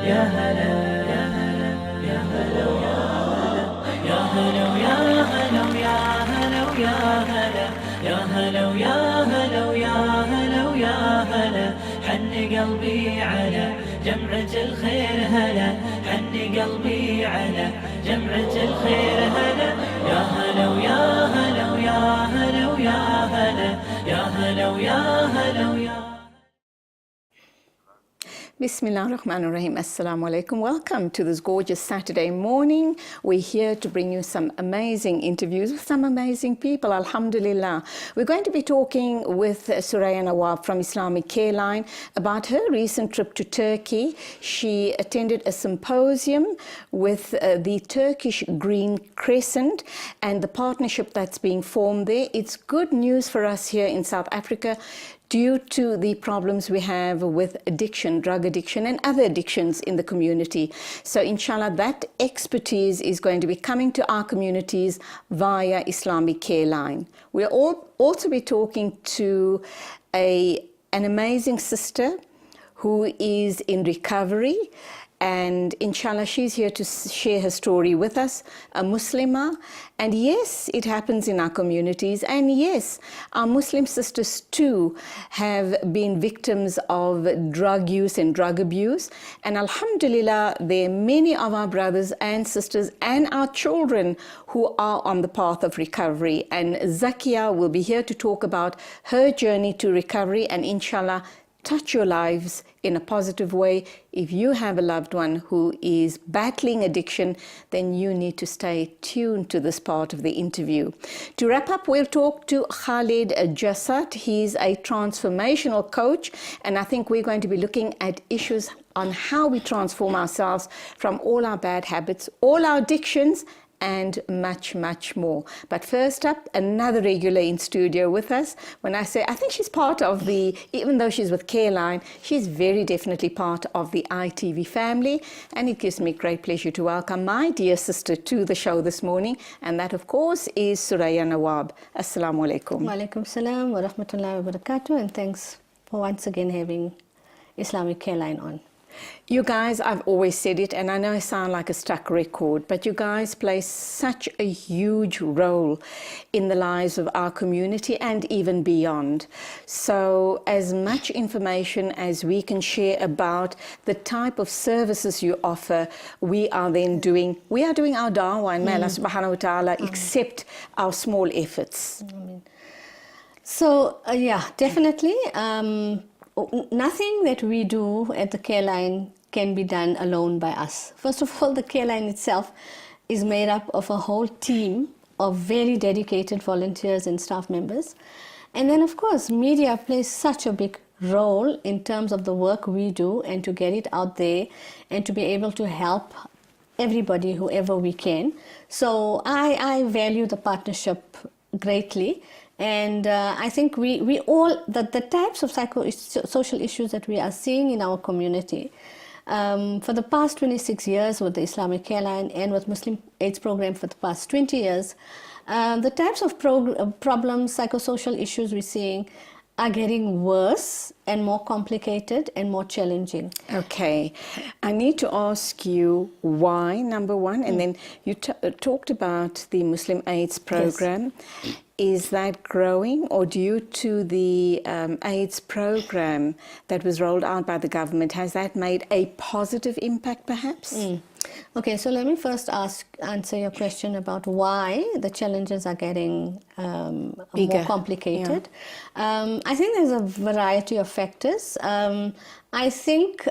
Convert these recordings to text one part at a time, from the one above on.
يا هلا يا هلا يا هلا يا هلا يا هلا يا هلا يا هلا يا هلا يا هلا يا هلا يا هلا حن قلبي على جمعة الخير هلا حن قلبي على جمعة الخير هلا يا هلا ويا هلا ويا هلا ويا هلا يا هلا ويا هلا ويا Bismillah ar-Rahman ar-Rahim. Assalamu alaikum. Welcome to this gorgeous Saturday morning. We're here to bring you some amazing interviews with some amazing people, alhamdulillah. We're going to be talking with Suraya Nawab from Islamic Careline about her recent trip to Turkey. She attended a symposium with the Turkish Green Crescent and the partnership that's being formed there. It's good news for us here in South Africa due to the problems we have with addiction, drug addiction and other addictions in the community. So inshallah, that expertise is going to be coming to our communities via Islamic Careline. We'll also be talking to an amazing sister who is in recovery, and inshallah she's here to share her story with us, a Muslimah. And yes, it happens in our communities, and yes, our Muslim sisters too have been victims of drug use and drug abuse, and alhamdulillah there are many of our brothers and sisters and our children who are on the path of recovery, and Zakiyya will be here to talk about her journey to recovery and inshallah touch your lives in a positive way. If you have a loved one who is battling addiction, then you need to stay tuned to this part of the interview. To wrap up, we'll talk to Khalid Jassat. He's a transformational coach, and I think we're going to be looking at issues on how we transform ourselves from all our bad habits, all our addictions, and much, much more. But first up, another regular in studio with us. When I say, I think she's part of the, even though she's with Careline, she's very definitely part of the ITV family. And it gives me great pleasure to welcome my dear sister to the show this morning. And that, of course, is Suraya Nawab. Assalamu alaikum. Wa alaikum salam wa rahmatullahi wa barakatuh. And thanks for once again having Islamic Careline on. You guys, I've always said it, and I know I sound like a stuck record, but you guys play such a huge role in the lives of our community and even beyond. So as much information as we can share about the type of services you offer, we are doing our da'wah, and may Allah subhanahu wa ta'ala accept our small efforts. So, yeah, definitely. Nothing that we do at the Careline can be done alone by us. First of all, the Careline itself is made up of a whole team of very dedicated volunteers and staff members. And then, of course, media plays such a big role in terms of the work we do and to get it out there and to be able to help everybody, whoever we can. So I value the partnership greatly. And I think we all, the types of social issues that we are seeing in our community, for the past 26 years with the Islamic Careline and with Muslim AIDS program for the past 20 years, the types of problems, psychosocial issues we're seeing are getting worse and more complicated and more challenging. Okay, I need to ask you why, number one, and then you talked about the Muslim AIDS program. Yes. Is that growing, or due to the AIDS program that was rolled out by the government, has that made a positive impact perhaps? Okay, so let me first answer your question about why the challenges are getting more complicated. Yeah. I think there's a variety of factors. I think,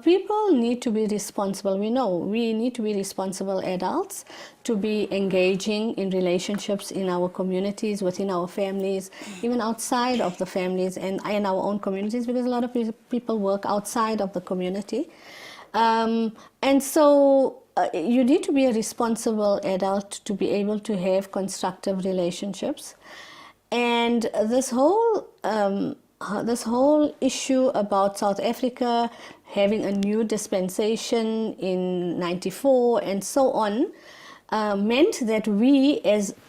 people need to be responsible. We know we need to be responsible adults to be engaging in relationships in our communities, within our families, even outside of the families and in our own communities, because a lot of people work outside of the community. And so you need to be a responsible adult to be able to have constructive relationships. And this whole issue about South Africa having a new dispensation in '94 and so on meant that we,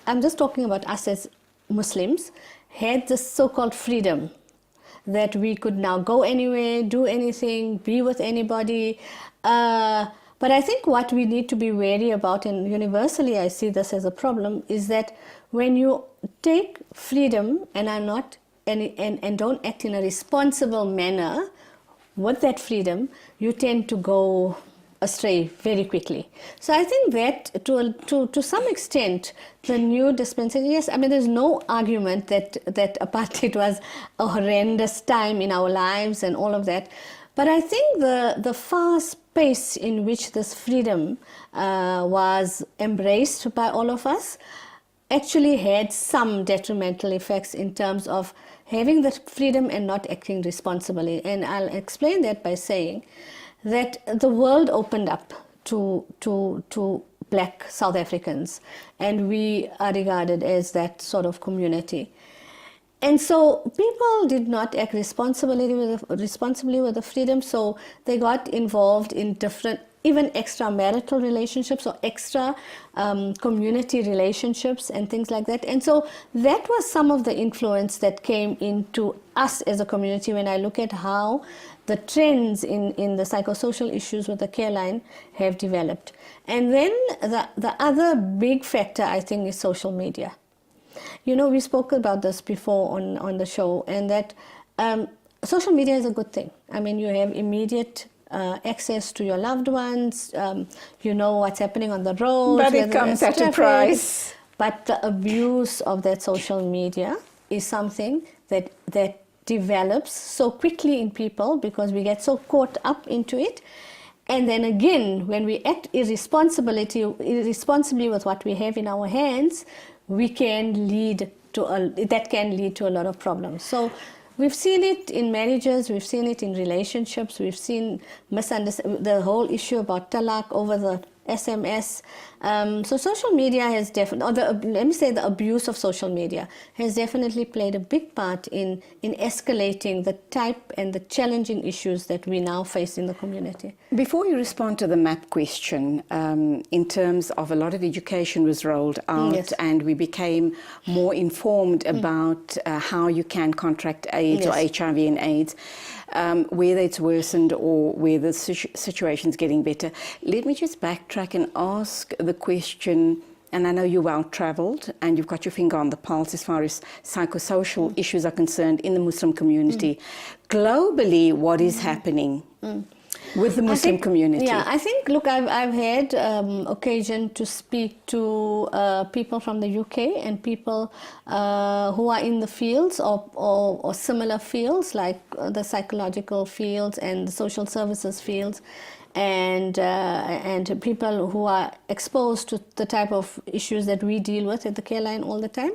I'm just talking about us as Muslims, had this so-called freedom. that we could now go anywhere, do anything, be with anybody. But I think what we need to be wary about, and universally I see this as a problem, is that when you take freedom and are not and don't act in a responsible manner with that freedom, you tend to go astray very quickly. So I think that to some extent, the new dispensation, yes, I mean, there's no argument that apartheid was a horrendous time in our lives and all of that. But I think the fast pace in which this freedom was embraced by all of us actually had some detrimental effects in terms of having the freedom and not acting responsibly. And I'll explain that by saying that the world opened up to black South Africans, and we are regarded as that sort of community. And so people did not act responsibly with the freedom, so they got involved in different, even extramarital relationships or extra community relationships and things like that. And so that was some of the influence that came into us as a community when I look at how the trends in the psychosocial issues with the Careline have developed. And then the other big factor, I think, is social media. You know, we spoke about this before on the show, and that social media is a good thing. I mean, you have immediate access to your loved ones, you know what's happening on the road. But it comes at a price. But the abuse of that social media is something that develops so quickly in people because we get so caught up into it. And then again, when we act irresponsibly with what we have in our hands, that can lead to a lot of problems. So we've seen it in marriages, we've seen it in relationships, we've seen the whole issue about talaq over the SMS. So social media has the abuse of social media has definitely played a big part in escalating the type and the challenging issues that we now face in the community. Before you respond to the MAP question, in terms of a lot of education was rolled out, yes, and we became more informed about how you can contract AIDS, yes, or HIV and AIDS, whether it's worsened or whether the situation's getting better. Let me just backtrack and ask the question, and I know you're well-travelled and you've got your finger on the pulse as far as psychosocial issues are concerned in the Muslim community. Globally, what is happening with the Muslim community? Yeah, I think, look, I've had occasion to speak to people from the UK and people who are in the fields or similar fields, like the psychological fields and the social services fields, and people who are exposed to the type of issues that we deal with at the Careline all the time.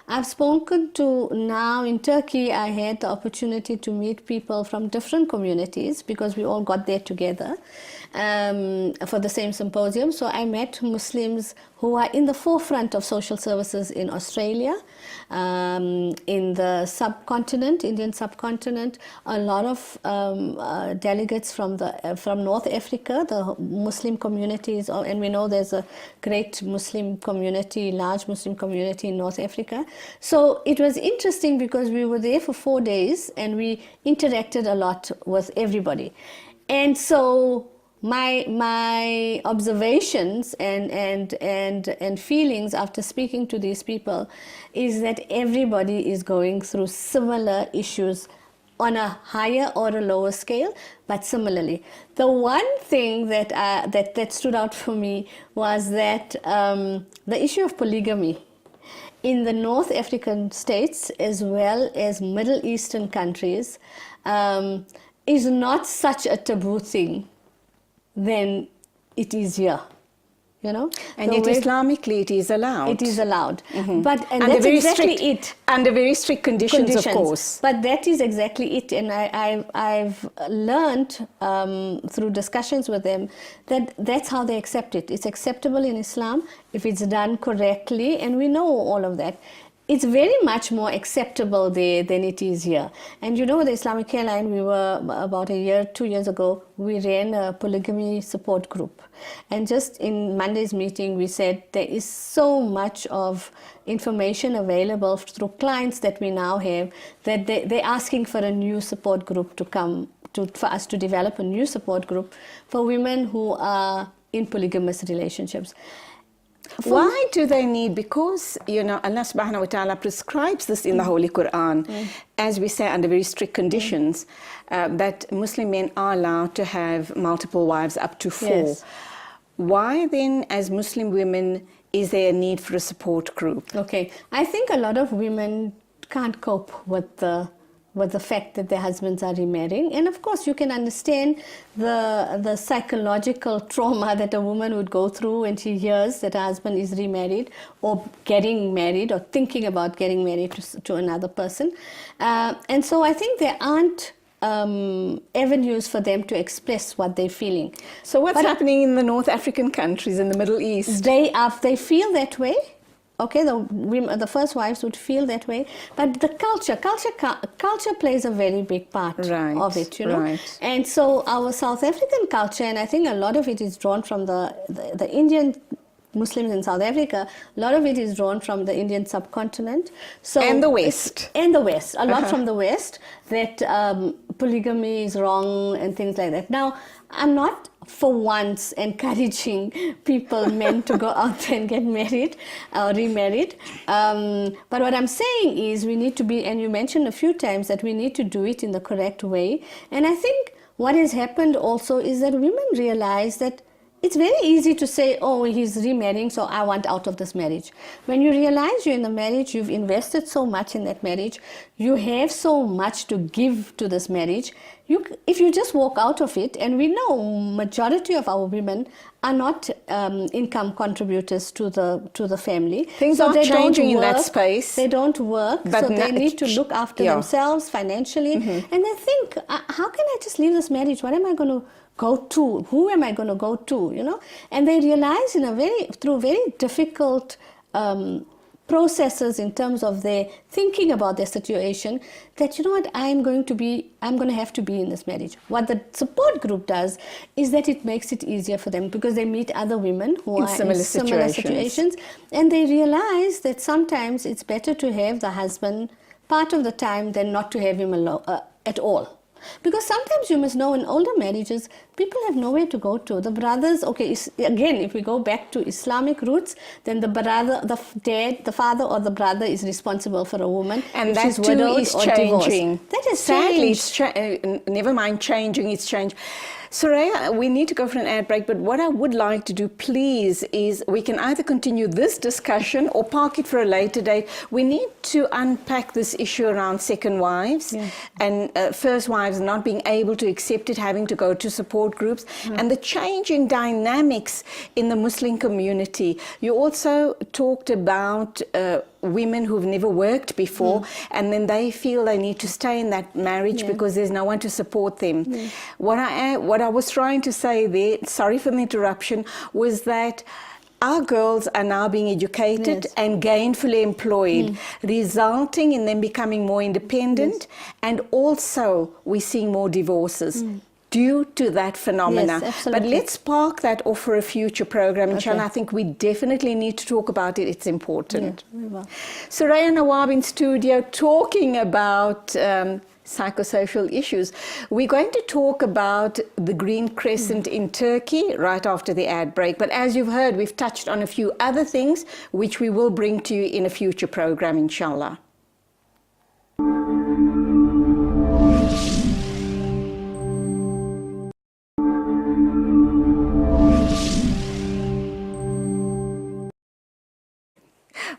I've spoken to, now in Turkey, I had the opportunity to meet people from different communities because we all got there together for the same symposium. So I met Muslims who are in the forefront of social services in Australia, in the subcontinent, Indian subcontinent, a lot of delegates from North Africa, the Muslim communities, and we know there's a great Muslim community, large Muslim community in North Africa. So it was interesting because we were there for 4 days and we interacted a lot with everybody. And so my observations and feelings after speaking to these people is that everybody is going through similar issues on a higher or a lower scale, but similarly. The one thing that stood out for me was that the issue of polygamy in the North African states as well as Middle Eastern countries is not such a taboo thing than it is here, you know. And yet Islamically it is allowed. It is allowed. Mm-hmm. And that's exactly it. Under very strict conditions, of course. But that is exactly it. And I've learned through discussions with them that that's how they accept it. It's acceptable in Islam if it's done correctly, and we know all of that. it's very much more acceptable there than it is here. And you know, the Islamic Careline, we were about 2 years ago, we ran a polygamy support group. And just in Monday's meeting, we said there is so much of information available through clients that we now have that they're asking for a new support group to come, for us to develop a new support group for women who are in polygamous relationships. Why do they need? Because, you know, Allah subhanahu wa ta'ala prescribes this in the Holy Quran, as we say, under very strict conditions, that Muslim men are allowed to have multiple wives, up to 4. Yes. Why then, as Muslim women, is there a need for a support group? Okay, I think a lot of women can't cope with the fact that their husbands are remarrying. And of course, you can understand the psychological trauma that a woman would go through when she hears that her husband is remarried or getting married or thinking about getting married to another person. And so I think there aren't avenues for them to express what they're feeling. So what's happening in the North African countries, in the Middle East? They feel that way. Okay, the first wives would feel that way, but the culture plays a very big part of it, you know. Right. And so our South African culture, and I think a lot of it is drawn from the Indian Muslims in South Africa. A lot of it is drawn from the Indian subcontinent. So and the West. And the West, a lot from the West, that polygamy is wrong and things like that. Now, I'm not for once encouraging men to go out there and get married or remarried. But what I'm saying is we need to be, and you mentioned a few times that we need to do it in the correct way. And I think what has happened also is that women realize that it's very easy to say, oh, he's remarrying, so I want out of this marriage. When you realize you're in a marriage, you've invested so much in that marriage, you have so much to give to this marriage, if you just walk out of it, and we know majority of our women are not income contributors to the family. Things are changing in that space. They don't work, so they need to look after themselves financially. And they think, how can I just leave this marriage? What am I going to go to? Who am I going to go to? You know, and they realize through very difficult processes in terms of their thinking about their situation, that, you know what, I'm going to have to be in this marriage. What the support group does is that it makes it easier for them, because they meet other women who are in similar situations, and they realize that sometimes it's better to have the husband part of the time than not to have him at all. Because sometimes you must know, in older marriages, people have nowhere to go to. The brothers, okay, again, if we go back to Islamic roots, then the brother, the dad, the father or the brother is responsible for a woman. And that too is changing. That is sadly changed. Never mind changing, it's changed. Suraya, we need to go for an ad break, but what I would like to do, please, is we can either continue this discussion or park it for a later date. We need to unpack this issue around second wives and first wives not being able to accept it, having to go to support groups, and the changing dynamics in the Muslim community. You also talked about women who've never worked before, and then they feel they need to stay in that marriage because there's no one to support them. What I was trying to say there, sorry for the interruption, was that our girls are now being educated and gainfully employed, resulting in them becoming more independent, and also we're seeing more divorces due to that phenomena. But let's park that off for a future program, inshallah. I think we definitely need to talk about it. It's important. Suraya Nawab in studio talking about psychosocial issues. We're going to talk about the Green Crescent in Turkey right after the ad break. But as you've heard, we've touched on a few other things which we will bring to you in a future program, inshallah.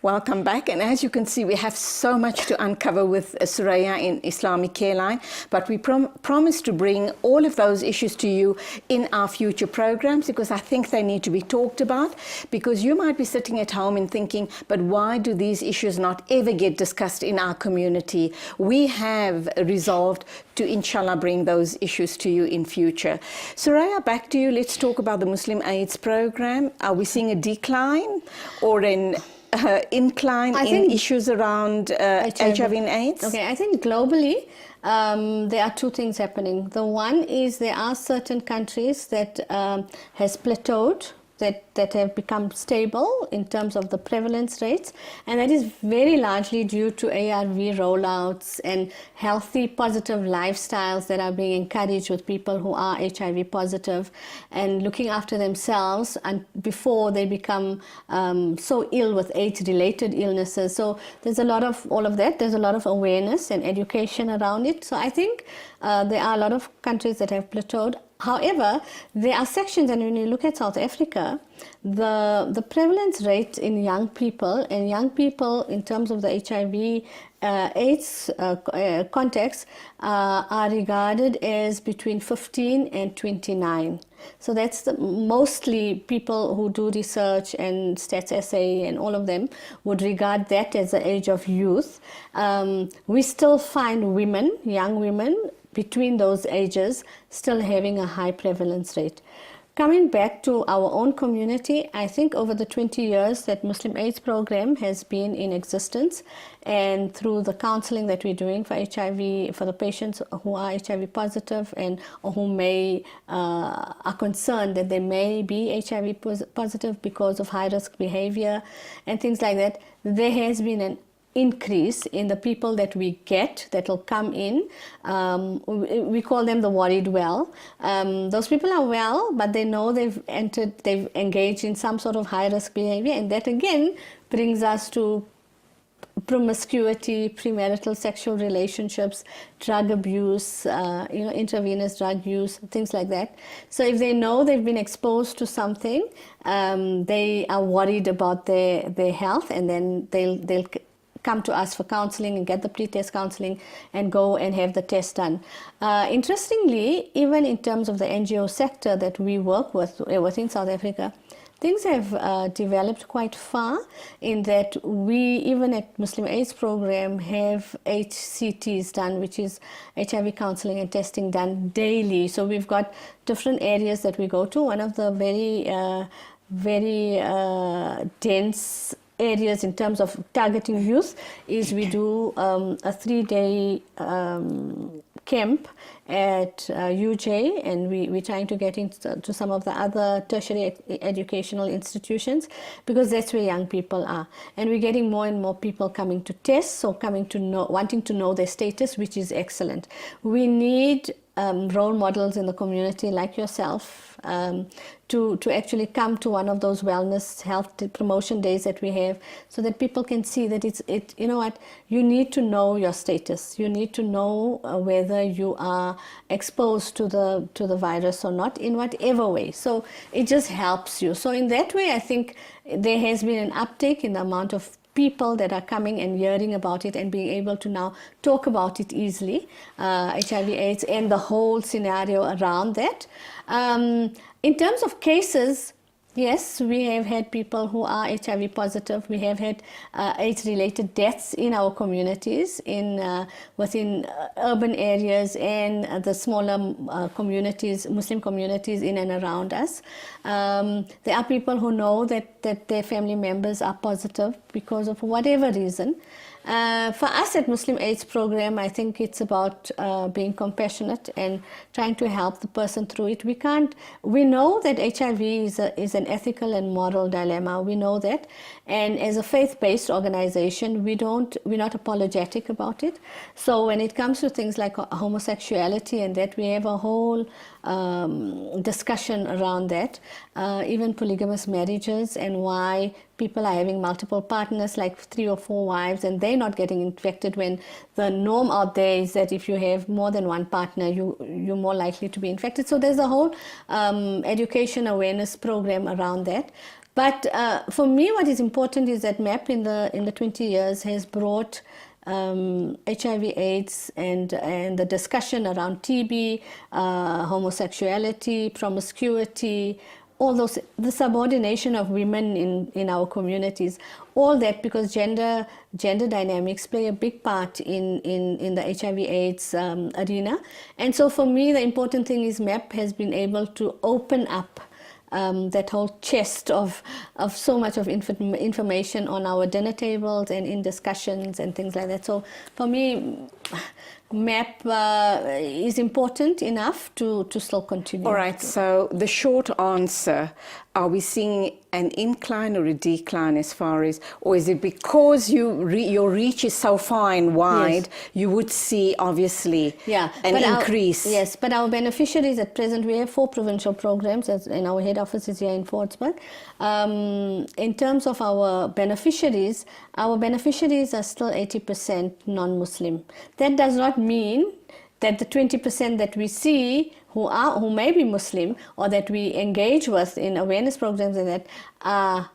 Welcome back, and as you can see, we have so much to uncover with Suraya in Islamic Careline, but we promise to bring all of those issues to you in our future programs, because I think they need to be talked about, because you might be sitting at home and thinking, but why do these issues not ever get discussed in our community? We have resolved to, inshallah, bring those issues to you in future. Suraya, back to you. Let's talk about the Muslim AIDS program. Are we seeing a decline or an incline in issues around HIV and AIDS? Okay, I think globally there are two things happening. The one is there are certain countries that has plateaued, that have become stable in terms of the prevalence rates, and that is very largely due to ARV rollouts and healthy positive lifestyles that are being encouraged with people who are HIV positive and looking after themselves and before they become so ill with AIDS related illnesses. So there's a lot of all of that. There's a lot of awareness and education around it. So I think there are a lot of countries that have plateaued. However, there are sections, and when you look at South Africa, the prevalence rate in young people, and young people in terms of the HIV AIDS context are regarded as between 15 and 29. So that's mostly people who do research and stats essay and all of them would regard that as the age of youth. We still find women, young women, between those ages still having a high prevalence rate. Coming back to our own community, I think over the 20 years that Muslim AIDS program has been in existence, and through the counseling that we're doing for HIV, for the patients who are HIV positive and or who may are concerned that they may be HIV positive because of high risk behavior and things like that, there has been an increase in the people that we get that will come in. We call them the worried well. Those people are well, but they know they've engaged in some sort of high risk behavior, and that again brings us to promiscuity, premarital sexual relationships, drug abuse, intravenous drug use, things like that. So if they know they've been exposed to something, they are worried about their health, and then they'll come to us for counseling and get the pre-test counseling and go and have the test done. Interestingly, even in terms of the NGO sector that we work with within South Africa, things have developed quite far in that we, even at Muslim AIDS program, have HCTs done, which is HIV counseling and testing done daily. So we've got different areas that we go to. One of the very dense areas in terms of targeting youth is we do a 3-day camp at UJ, and we're trying to get into some of the other tertiary educational institutions because that's where young people are, and we're getting more and more people coming to test, so coming to know, wanting to know their status, which is excellent. We need role models in the community like yourself to actually come to one of those wellness health promotion days that we have, so that people can see that you know what, you need to know your status, you need to know whether you are exposed to the virus or not, in whatever way. So it just helps you. So in that way, I think there has been an uptake in the amount of people that are coming and hearing about it and being able to now talk about it easily, HIV AIDS and the whole scenario around that. In terms of cases, yes, we have had people who are HIV positive. We have had AIDS-related deaths in our communities, within urban areas and the smaller communities, Muslim communities in and around us. There are people who know that their family members are positive because of whatever reason. For us at Muslim AIDS program, I think it's about being compassionate and trying to help the person through it. We know that HIV is an ethical and moral dilemma. We know that. And as a faith-based organization, we're not apologetic about it. So when it comes to things like homosexuality and that, we have a whole discussion around that, even polygamous marriages and why people are having multiple partners, like 3 or 4 wives, and they're not getting infected, when the norm out there is that if you have more than one partner, you're more likely to be infected. So there's a whole education awareness program around that. But for me, what is important is that MAP in the 20 years has brought HIV/AIDS and the discussion around TB, homosexuality, promiscuity, all those, the subordination of women in our communities, all that, because gender dynamics play a big part in the HIV/AIDS arena. And so for me, the important thing is MAP has been able to open up that whole chest of so much of information on our dinner tables and in discussions and things like that. So for me, MAP is important enough to still continue. All right, so the short answer, are we seeing an incline or a decline as far as, or is it because your reach is so far and wide, you would see obviously an increase? Yes, but our beneficiaries at present, we have 4 provincial programs and our head office is here in Fordsburg. In terms of our beneficiaries are still 80% non-Muslim. That does not mean that the 20% that we see who may be Muslim or that we engage with in awareness programs and that are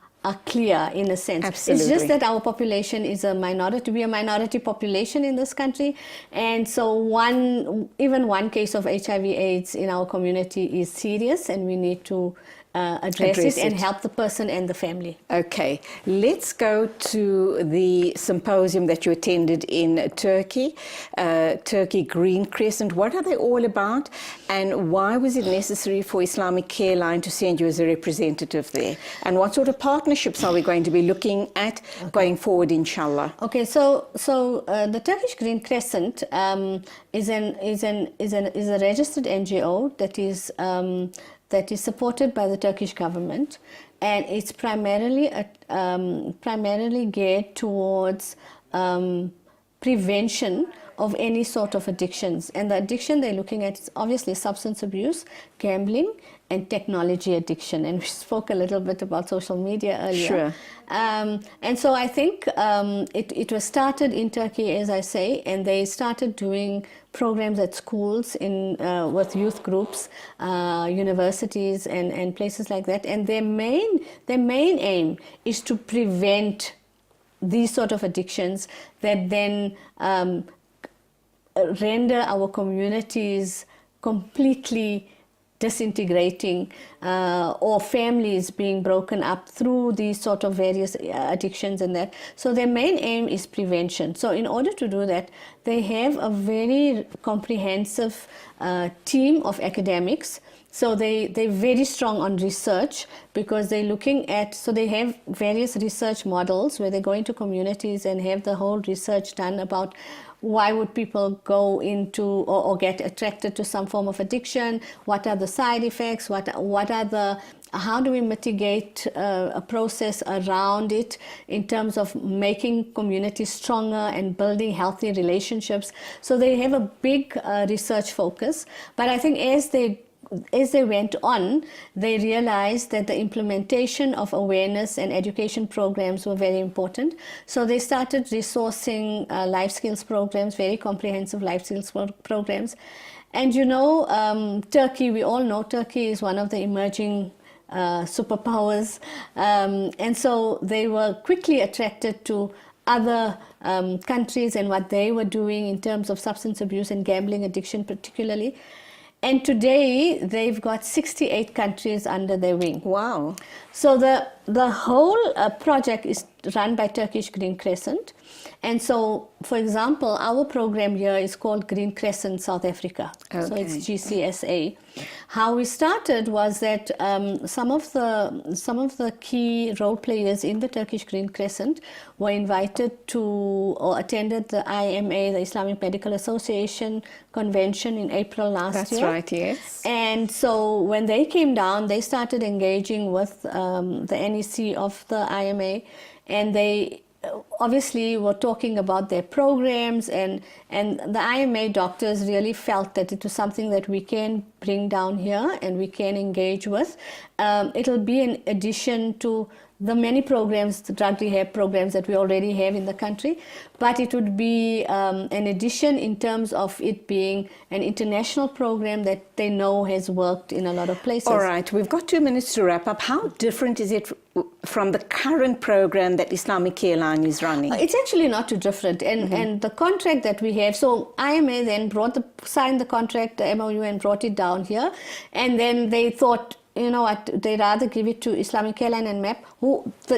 clear in a sense. Absolutely. It's just that our population is a minority. We are a minority population in this country, and so even one case of HIV/AIDS in our community is serious, and we need to address it and help the person and the family. Okay, let's go to the symposium that you attended in Turkey, Turkey Green Crescent. What are they all about, and why was it necessary for Islamic Careline to send you as a representative there? And what sort of partnerships are we going to be looking at going forward, inshallah? Okay, so the Turkish Green Crescent is a registered NGO that is supported by the Turkish government, and it's primarily geared towards prevention of any sort of addictions. And the addiction they're looking at is obviously substance abuse, gambling, and technology addiction. And we spoke a little bit about social media earlier. Sure. And so I think it was started in Turkey, as I say, and they started doing programs at schools with youth groups, universities, and places like that. And their main aim is to prevent these sort of addictions that then render our communities completely disintegrating, or families being broken up through these sort of various addictions and that. So their main aim is prevention. So in order to do that, they have a very comprehensive team of academics. So they're very strong on research, because they're looking at, so they have various research models where they go into communities and have the whole research done about why would people go into or get attracted to some form of addiction, what are the side effects, how do we mitigate a process around it in terms of making communities stronger and building healthy relationships. So they have a big research focus, but I think as they went on, they realized that the implementation of awareness and education programs were very important. So they started resourcing life skills programs, very comprehensive life skills programs. And Turkey, we all know Turkey is one of the emerging superpowers. And so they were quickly attracted to other countries and what they were doing in terms of substance abuse and gambling addiction particularly. And today, they've got 68 countries under their wing. Wow. So the whole project is run by Turkish Green Crescent. And so, for example, our program here is called Green Crescent South Africa. Okay. So it's GCSA. How we started was that some of the key role players in the Turkish Green Crescent were invited to or attended the IMA, the Islamic Medical Association convention in April last year. That's right, yes. And so when they came down, they started engaging with the NEC of the IMA, and they obviously were talking about their programs, and the IMA doctors really felt that it was something that we can bring down here and we can engage with. It'll be in addition to the many programs, the drug rehab programs that we already have in the country, but it would be an addition in terms of it being an international program that they know has worked in a lot of places. All right, we've got 2 minutes to wrap up. How different is it from the current program that Islamic Careline is running? It's actually not too different, and the contract that we have, so IMA then signed the contract, the MOU, and brought it down here, and then they thought, you know what, they rather give it to Islamic Careline and MAP,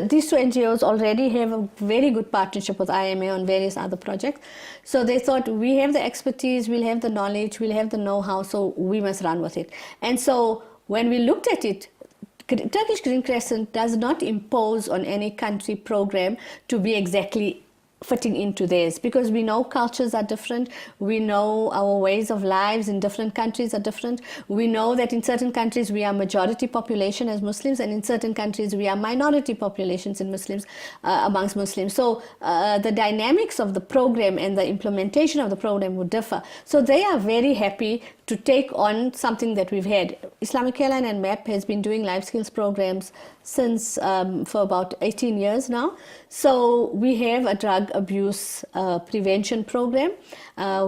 these 2 NGOs already have a very good partnership with IMA on various other projects. So they thought, we have the expertise, we'll have the knowledge, we'll have the know-how, so we must run with it. And so when we looked at it, Turkish Green Crescent does not impose on any country program to be exactly fitting into theirs, because we know cultures are different, we know our ways of lives in different countries are different, we know that in certain countries we are majority population as Muslims, and in certain countries we are minority populations in Muslims, amongst Muslims. So the dynamics of the program and the implementation of the program would differ. So they are very happy to take on something that we've had. Islamic Careline and MAP has been doing life skills programs since for about 18 years now. So we have a drug abuse prevention program.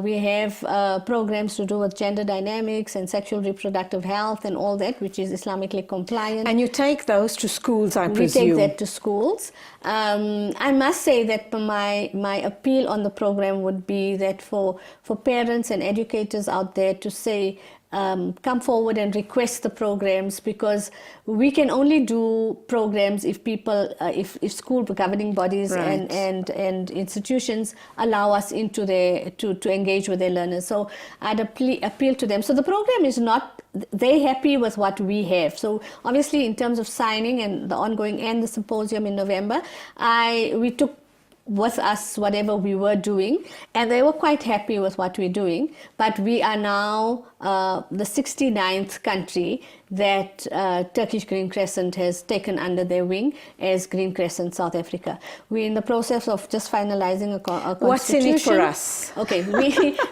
We have programs to do with gender dynamics and sexual reproductive health and all that, which is Islamically compliant. And you take those to schools, I presume? We take that to schools. I must say that my appeal on the program would be that for parents and educators out there to say, come forward and request the programs, because we can only do programs if people, if school governing bodies Right. and institutions allow us into to engage with their learners. So I'd appeal to them. So the program is not, they're happy with what we have. So obviously in terms of signing and the ongoing and the symposium in November, we took with us whatever we were doing, and they were quite happy with what we're doing. But we are now the 69th country that Turkish Green Crescent has taken under their wing as Green Crescent South Africa. We're in the process of just finalizing a constitution. What's in it for us? Okay,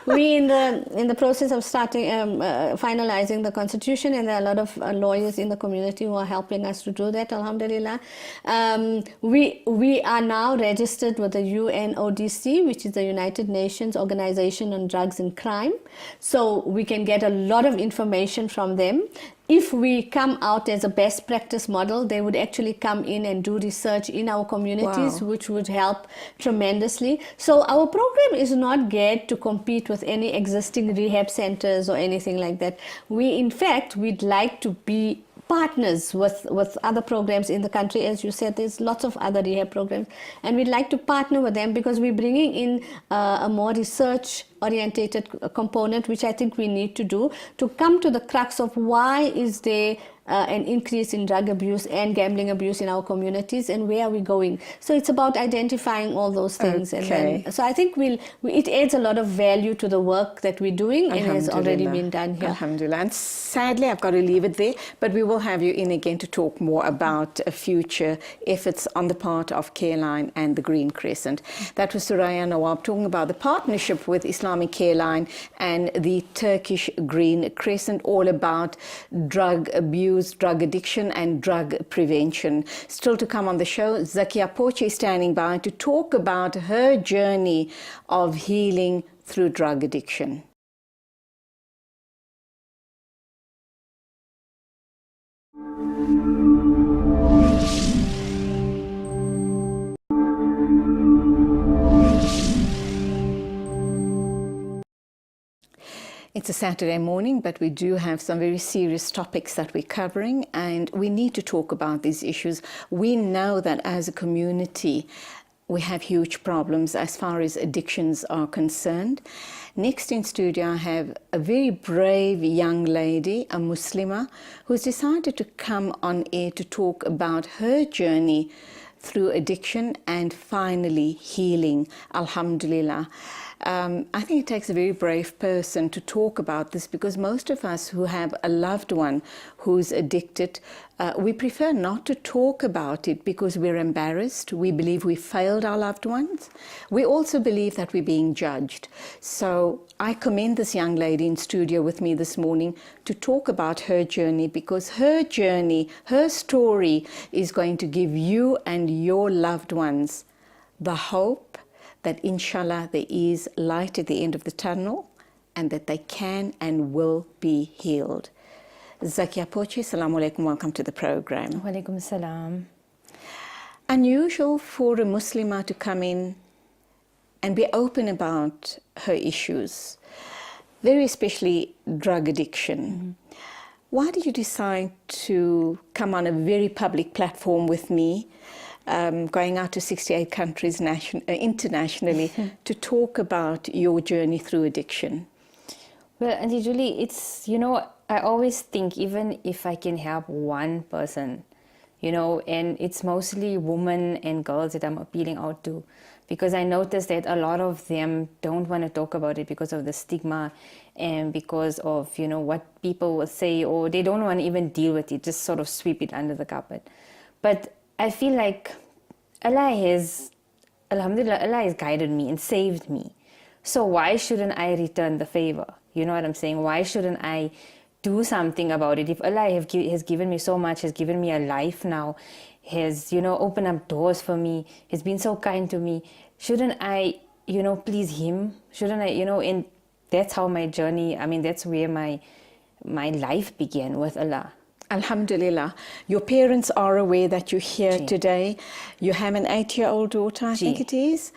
we in the process of starting finalizing the constitution, and there are a lot of lawyers in the community who are helping us to do that. Alhamdulillah, we are now registered with the UNODC, which is the United Nations Organization on Drugs and Crime. So we can get a lot of information from them. If we come out as a best practice model, they would actually come in and do research in our communities, Wow. which would help tremendously. So our program is not geared to compete with any existing rehab centers or anything like that. In fact, we'd like to be partners with other programs in the country. As you said, there's lots of other rehab programs, and we'd like to partner with them because we're bringing in a more research orientated component, which I think we need to do to come to the crux of why is there an increase in drug abuse and gambling abuse in our communities, and where are we going. So it's about identifying all those things. Okay. And then, so I think it adds a lot of value to the work that we're doing and has already been done here. Alhamdulillah. And sadly, I've got to leave it there, but we will have you in again to talk more about future efforts on the part of Careline and the Green Crescent. That was Suraya Nawab talking about the partnership with Islamic Careline and the Turkish Green Crescent, all about drug abuse, drug addiction and drug prevention. Still to come on the show, Zakiyya Pochee standing by to talk about her journey of healing through drug addiction. It's a Saturday morning, but we do have some very serious topics that we're covering, and we need to talk about these issues. We know that as a community, we have huge problems as far as addictions are concerned. Next in studio, I have a very brave young lady, a Muslimah, who's decided to come on air to talk about her journey through addiction and finally healing, alhamdulillah. I think it takes a very brave person to talk about this, because most of us who have a loved one who's addicted, we prefer not to talk about it because we're embarrassed. We believe we failed our loved ones. We also believe that we're being judged. So I commend this young lady in studio with me this morning to talk about her journey, because her journey, her story is going to give you and your loved ones the hope that inshallah there is light at the end of the tunnel and that they can and will be healed. Zakiyya Pochee, Assalamu alaikum, welcome to the program. Wa alaikum salam. Unusual for a Muslimah to come in and be open about her issues, very especially drug addiction. Mm-hmm. Why did you decide to come on a very public platform with me, going out to 68 countries internationally to talk about your journey through addiction? Well, Auntie Julie, it's, I always think, even if I can help one person, you know, and it's mostly women and girls that I'm appealing out to, because I noticed that a lot of them don't want to talk about it because of the stigma and because of, you know, what people will say, or they don't want to even deal with it, just sort of sweep it under the carpet. But I feel like Alhamdulillah, Allah has guided me and saved me. So why shouldn't I return the favor? You know what I'm saying? Why shouldn't I do something about it? If Allah has given me so much, has given me a life now, has, you know, opened up doors for me, has been so kind to me, shouldn't I, you know, please Him? Shouldn't I, you know, and that's how my journey, I mean, that's where my life began, with Allah. Alhamdulillah. Your parents are aware that you're here today. You have an 8-year-old daughter, I think it is.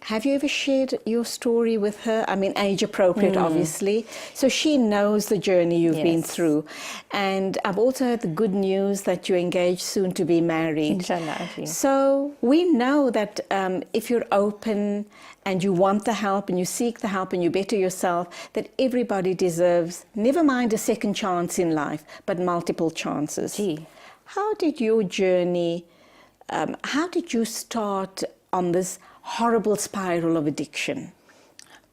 Have you ever shared your story with her? I mean, age appropriate, obviously. So she knows the journey you've been through. And I've also heard the good news that you're engaged, soon to be married. Inshallah. So we know that if you're open and you want the help and you seek the help and you better yourself, that everybody deserves, never mind a second chance in life, but multiple chances. How did your journey, how did you start on this horrible spiral of addiction?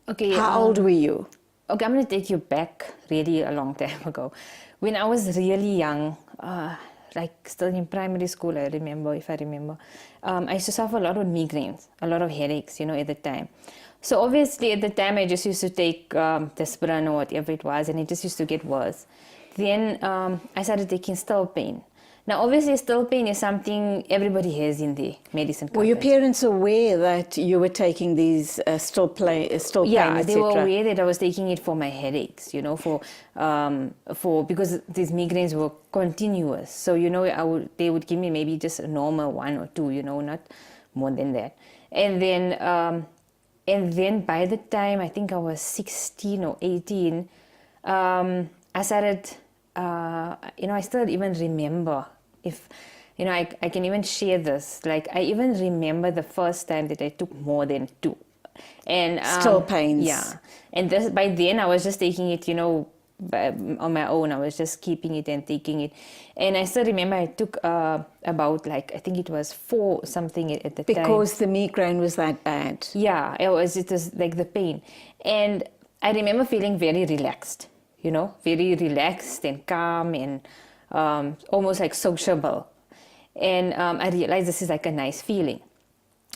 Okay. How old were you? Okay, I'm going to take you back really a long time ago. When I was really young, like still in primary school, I remember, I used to suffer a lot of migraines, a lot of headaches, you know, at the time. So obviously at the time I just used to take Despran or whatever it was, and it just used to get worse. Then I started taking still pain. Now, obviously, still pain is something everybody has in the medicine cupboard. Were your parents aware that you were taking these still pain, yeah, they were aware that I was taking it for my headaches, you know, for because these migraines were continuous. So, you know, they would give me maybe just a normal 1 or 2, you know, not more than that. And then by the time I think I was 16 or 18, I started. You know, I still even remember, if, you know, I can even share this. Like, I even remember the first time that I took more than 2. And still pains. Yeah. And by then I was just taking it, you know, on my own. I was just keeping it and taking it. And I still remember I took about, like, I think it was 4 something at the time. Because the migraine was that bad. Yeah, it was like the pain. And I remember feeling very relaxed. You know, very relaxed and calm and almost like sociable. And I realized this is like a nice feeling.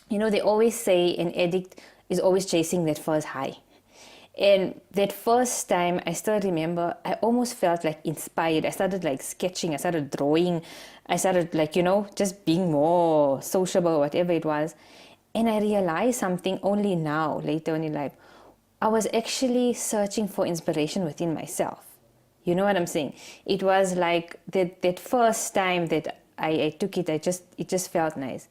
You know, they always say an addict is always chasing that first high. And that first time, I still remember, I almost felt like inspired. I started like sketching, I started drawing, I started like, you know, just being more sociable, whatever it was. And I realized something only now, later on in life. I was actually searching for inspiration within myself. You know what I'm saying? It was like that first time that I took it, it just felt nice.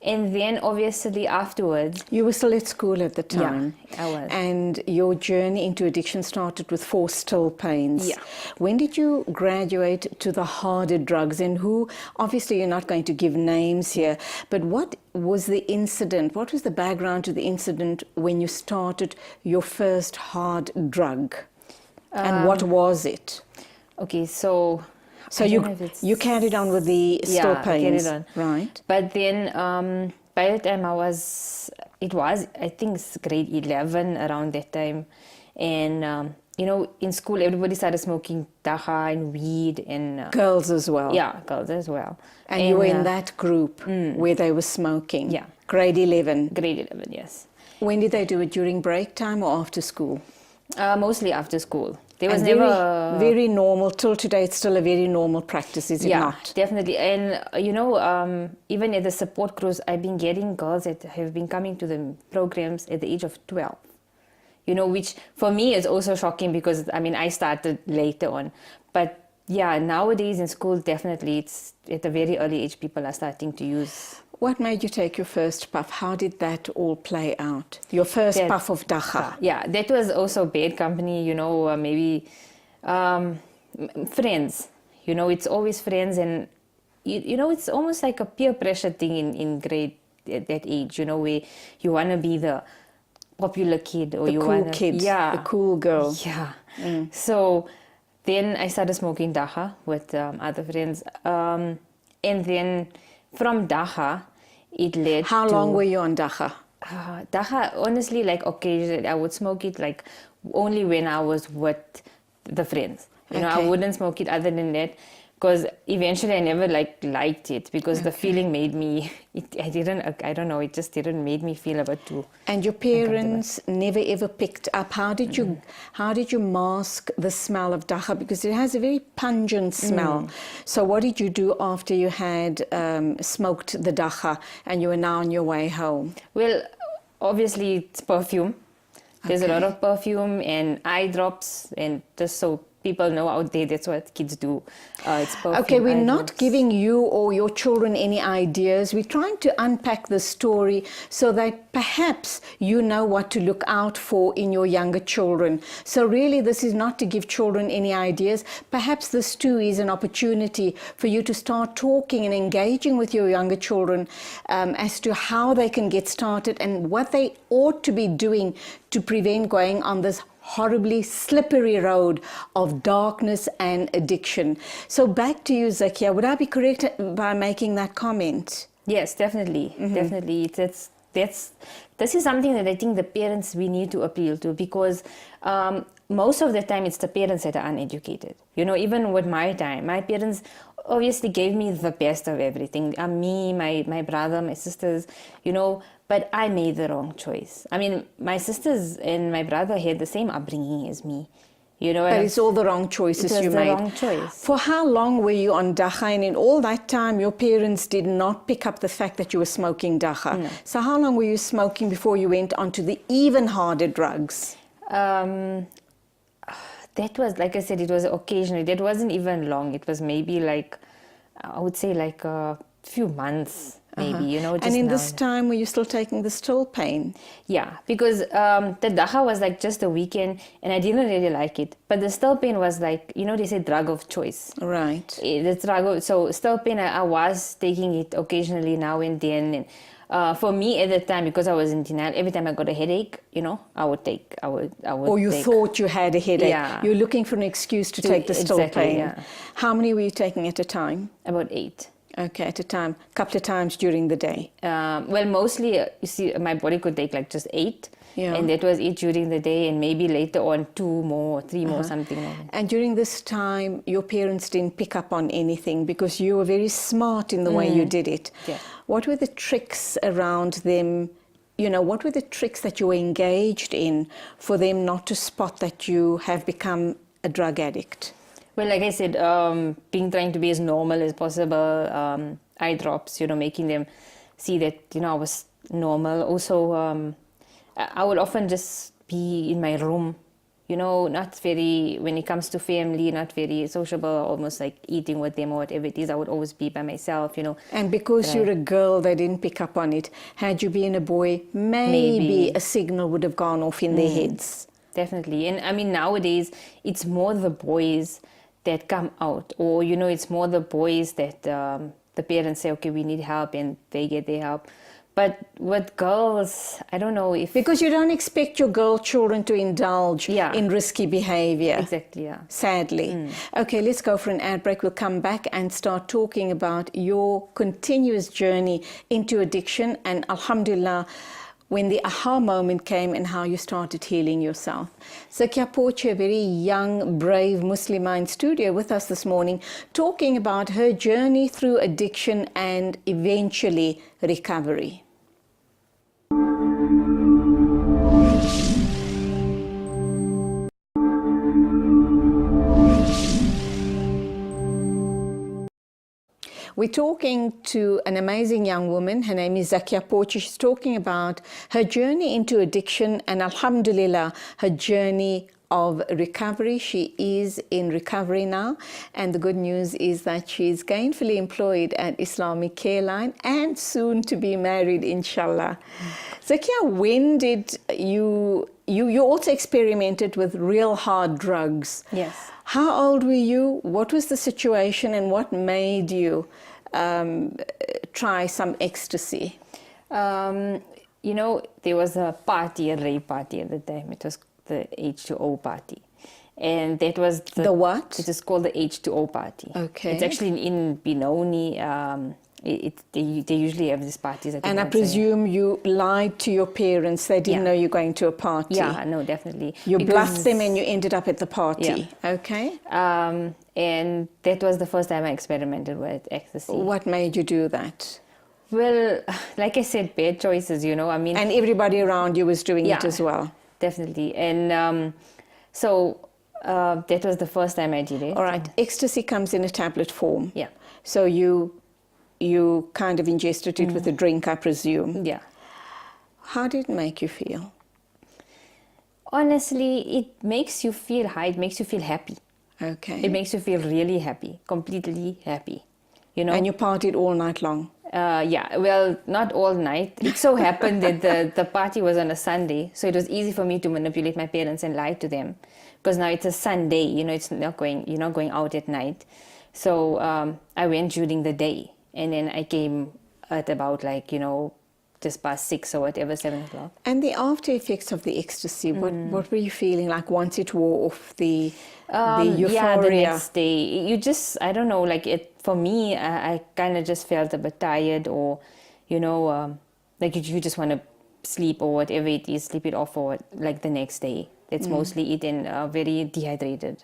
And then obviously afterwards... You were still at school at the time. Yeah, I was. And your journey into addiction started with 4 still pains. Yeah. When did you graduate to the harder drugs? And who, obviously you're not going to give names here, but what was the incident? What was the background to the incident when you started your first hard drug? And what was it? Okay, so you carried on with the still pains. Carried on. Right. But then by the time I think grade 11 around that time. And, you know, in school, everybody started smoking dacha and weed. And girls as well. Yeah, girls as well. And you were in that group where they were smoking? Yeah. Grade 11? Grade 11, yes. When did they do it? During break time or after school? Mostly after school. There was never... Very normal. Till today, it's still a very normal practice, is it not? Yeah, definitely. And, you know, even at the support crews, I've been getting girls that have been coming to the programs at the age of 12. You know, which for me is also shocking because, I mean, I started later on. But, yeah, nowadays in school, definitely, it's at a very early age, people are starting to use... What made you take your first puff? How did that all play out? Your first puff of dacha? Yeah, that was also bad company, you know, maybe friends. You know, it's always friends. And, you know, it's almost like a peer pressure thing in grade at that age, you know, where you want to be the popular kid. Or the you cool wanna, kid, yeah, the cool girl. Yeah. So then I started smoking dacha with other friends. And then from dacha, it led How to... long were you on dacha? Dacha, honestly, like occasionally, I would smoke it like only when I was with the friends. You know, I Okay. wouldn't smoke it other than that, because eventually I never liked it, because the feeling made me, I don't know, it just didn't made me feel a bit too. And your parents never ever picked up. How did you mask the smell of dacha? Because it has a very pungent smell. So what did you do after you had smoked the dacha and you were now on your way home? Well, obviously it's perfume. There's a lot of perfume and eye drops, and just so people know out there, that's what kids do. It's perfume. Okay, we're eye not drops. giving you or your children any ideas. We're trying to unpack the story so that perhaps you know what to look out for in your younger children. So really, this is not to give children any ideas. Perhaps this too is an opportunity for you to start talking and engaging with your younger children as to how they can get started and what they ought to be doing to prevent going on this horribly slippery road of darkness and addiction. So back to you, Zakiyya. Would I be correct by making that comment? Yes, definitely. Definitely. This is something that I think the parents, we need to appeal to, because most of the time it's the parents that are uneducated. You know, even with my time, my parents obviously gave me the best of everything. Me, my brother, my sisters, you know, but I made the wrong choice. I mean, my sisters and my brother had the same upbringing as me. You know, But it's all the wrong choices it was you the made. wrong choice. For how long were you on dacha? And in all that time, your parents did not pick up the fact that you were smoking dacha. No. So how long were you smoking before you went on to the even harder drugs? That was, like I said, it was occasionally. That wasn't even long. It was maybe like, I would say like a few months, maybe, you know. Just And in now this and time, were you still taking the still pain? yeah, because the dacha was like just a weekend, and I didn't really like it. But the still pain was like, you know, they say drug of choice. Right. The drug of, so still pain, I was taking it occasionally now and then. And for me at the time, because I was in denial, every time I got a headache, you know, I would take. Or you take. thought you had a headache. Yeah. You're looking for an excuse to take the still exactly, pain. yeah. How many were you taking at a time? About 8. Okay, at a time. A couple of times during the day. Well, mostly, you see, my body could take like just 8. Yeah. And that was it during the day, and maybe later on 2 more, 3 more, something like that. And during this time, your parents didn't pick up on anything because you were very smart in the way you did it. Yeah. What were the tricks around them? You know, what were the tricks that you were engaged in for them not to spot that you have become a drug addict? Well, like I said, trying to be as normal as possible, eye drops, you know, making them see that, you know, I was normal. Also, I would often just be in my room, you know, not very, when it comes to family, not very sociable, almost like eating with them or whatever it is. I would always be by myself, you know. And because you're a girl, they didn't pick up on it. Had you been a boy, maybe a signal would have gone off in their heads. Definitely. And I mean, nowadays, it's more the boys that come out, or, you know, it's more the boys that the parents say, okay, we need help, and they get their help. But with girls, I don't know if... Because you don't expect your girl children to indulge in risky behavior. Exactly, yeah. Sadly. Okay, let's go for an ad break. We'll come back and start talking about your continuous journey into addiction, and alhamdulillah, when the aha moment came and how you started healing yourself. Zakiyya Pochee, a very young, brave Muslimah in studio with us this morning, talking about her journey through addiction and eventually recovery. We're talking to an amazing young woman. Her name is Zakiyya Pochee. She's talking about her journey into addiction and alhamdulillah, her journey of recovery. She is in recovery now, and the good news is that she's gainfully employed at Islamic Careline and soon to be married, inshallah. Zakiyya, when did you also experimented with real hard drugs? Yes. How old were you? What was the situation, and what made you try some ecstasy? You know, there was a party, a rave party at the time. It was the H2O party. And that was The what? It is called the H2O party. Okay. It's actually in Benoni. They usually have these parties. And I presume you lied to your parents. They didn't Yeah. know you're going to a party. Yeah, no, definitely. You Because- bluffed them and you ended up at the party. Okay. and that was the first time I experimented with ecstasy. What made you do that? Well, like I said, bad choices, you know. I mean, And everybody around you was doing it as well. Definitely. And so that was the first time I did it. All right. Ecstasy comes in a tablet form. Yeah. So you kind of ingested it with a drink, I presume. Yeah. How did it make you feel? Honestly, it makes you feel high. It makes you feel happy. Okay. It makes you feel really happy, completely happy. You know. And you partied all night long? Yeah, well, not all night. It so happened that the party was on a Sunday, so it was easy for me to manipulate my parents and lie to them, because now it's a Sunday. You know, you're not going out at night. So I went during the day, and then I came at about just past 6 or whatever, 7 o'clock. And the after effects of the ecstasy, what were you feeling like once it wore off the euphoria? Yeah, the next day, you just, I don't know, for me, I kind of just felt a bit tired, or, you just want to sleep or whatever it is, sleep it off or the next day. That's mostly it, and very dehydrated.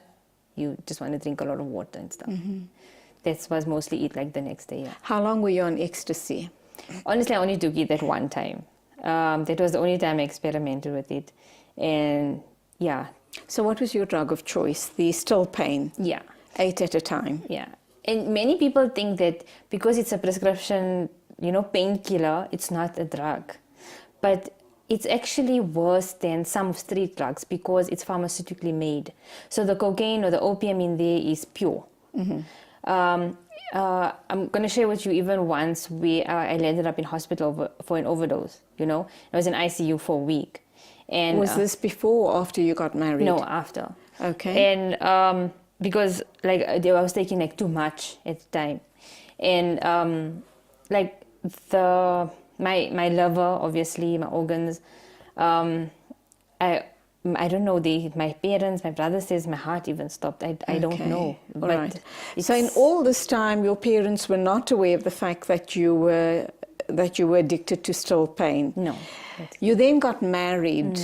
You just want to drink a lot of water and stuff. That was mostly it, the next day, yeah. How long were you on ecstasy? Honestly, I only took it that one time. That was the only time I experimented with it. And yeah. So what was your drug of choice? The still pain? Yeah. 8 at a time? Yeah. And many people think that because it's a prescription, painkiller, it's not a drug. But it's actually worse than some street drugs because it's pharmaceutically made. So the cocaine or the opium in there is pure. I'm going to share with you even once where I landed up in hospital for an overdose, I was in ICU for a week. And was this before or after you got married? No, after. Okay. And because I was taking too much at the time. And my liver, obviously, my organs, I don't know, my parents, my brother says my heart even stopped. I don't know. All right. So in all this time, your parents were not aware of the fact that you were addicted to still pain? No. You then got married.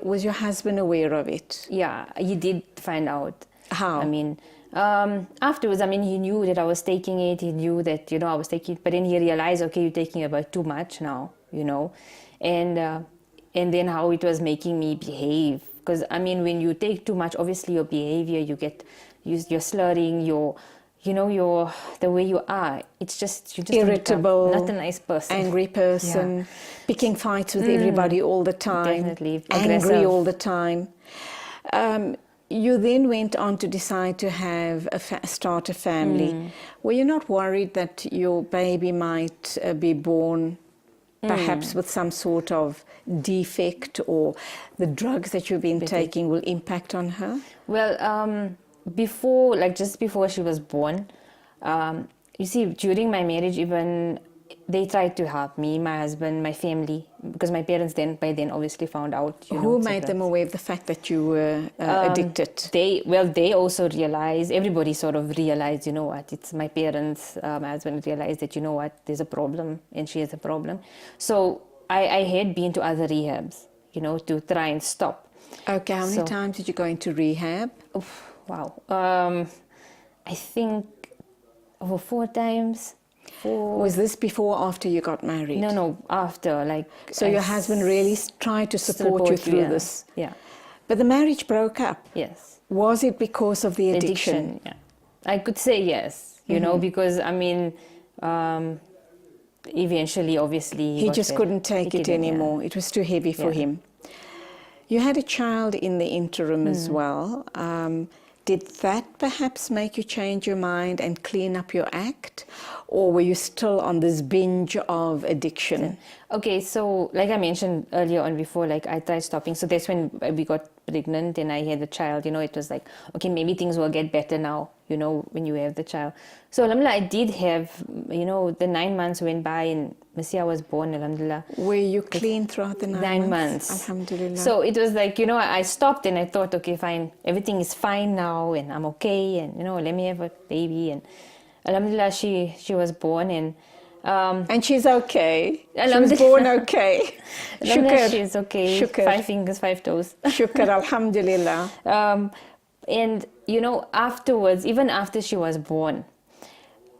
Was your husband aware of it? Yeah, he did find out. How? I mean, afterwards, he knew that I was taking it. He knew that, I was taking it. But then he realized, okay, you're taking about too much now, And then how it was making me behave. Because, when you take too much, obviously your behavior, you're slurring, the way you are. You're just irritable, not a nice person. Angry person, picking fights with everybody all the time. Definitely. Angry Aggressive. all the time. You then went on to decide to have start a family. Were you not worried that your baby might be born perhaps with some sort of defect, or the drugs that you've been taking will impact on her? Well, just before she was born, you see, during my marriage, even they tried to help me, my husband, my family, because my parents by then obviously found out. Who made them aware of the fact that you were addicted? They also realized, everybody sort of realized, it's my parents, my husband realized that, there's a problem and she has a problem. So I had been to other rehabs, to try and stop. Okay, how many times did you go into rehab? Wow. I think over 4 times. Was this before or after you got married? No, after. So your husband really tried to support you through this? Yeah. But the marriage broke up? Yes. Was it because of the addiction? Yeah. I could say yes, because, eventually, obviously... He just couldn't take it anymore. It was too heavy for him. You had a child in the interim as well. Did that perhaps make you change your mind and clean up your act? Or were you still on this binge of addiction? Okay, so like I mentioned earlier on before, like I tried stopping. So that's when we got pregnant and I had the child. It was like, okay, maybe things will get better now, when you have the child. So alhamdulillah, I did have, the 9 months went by and Messiah was born, alhamdulillah. Were you clean throughout the 9 months? Alhamdulillah. So it was like, I stopped and I thought, okay, fine, everything is fine now and I'm okay and, let me have a baby. And alhamdulillah, she was born and she's okay. She was born okay. Shukr. She's okay. Shukr. 5 fingers, 5 toes. Shukr, alhamdulillah. And, afterwards, even after she was born,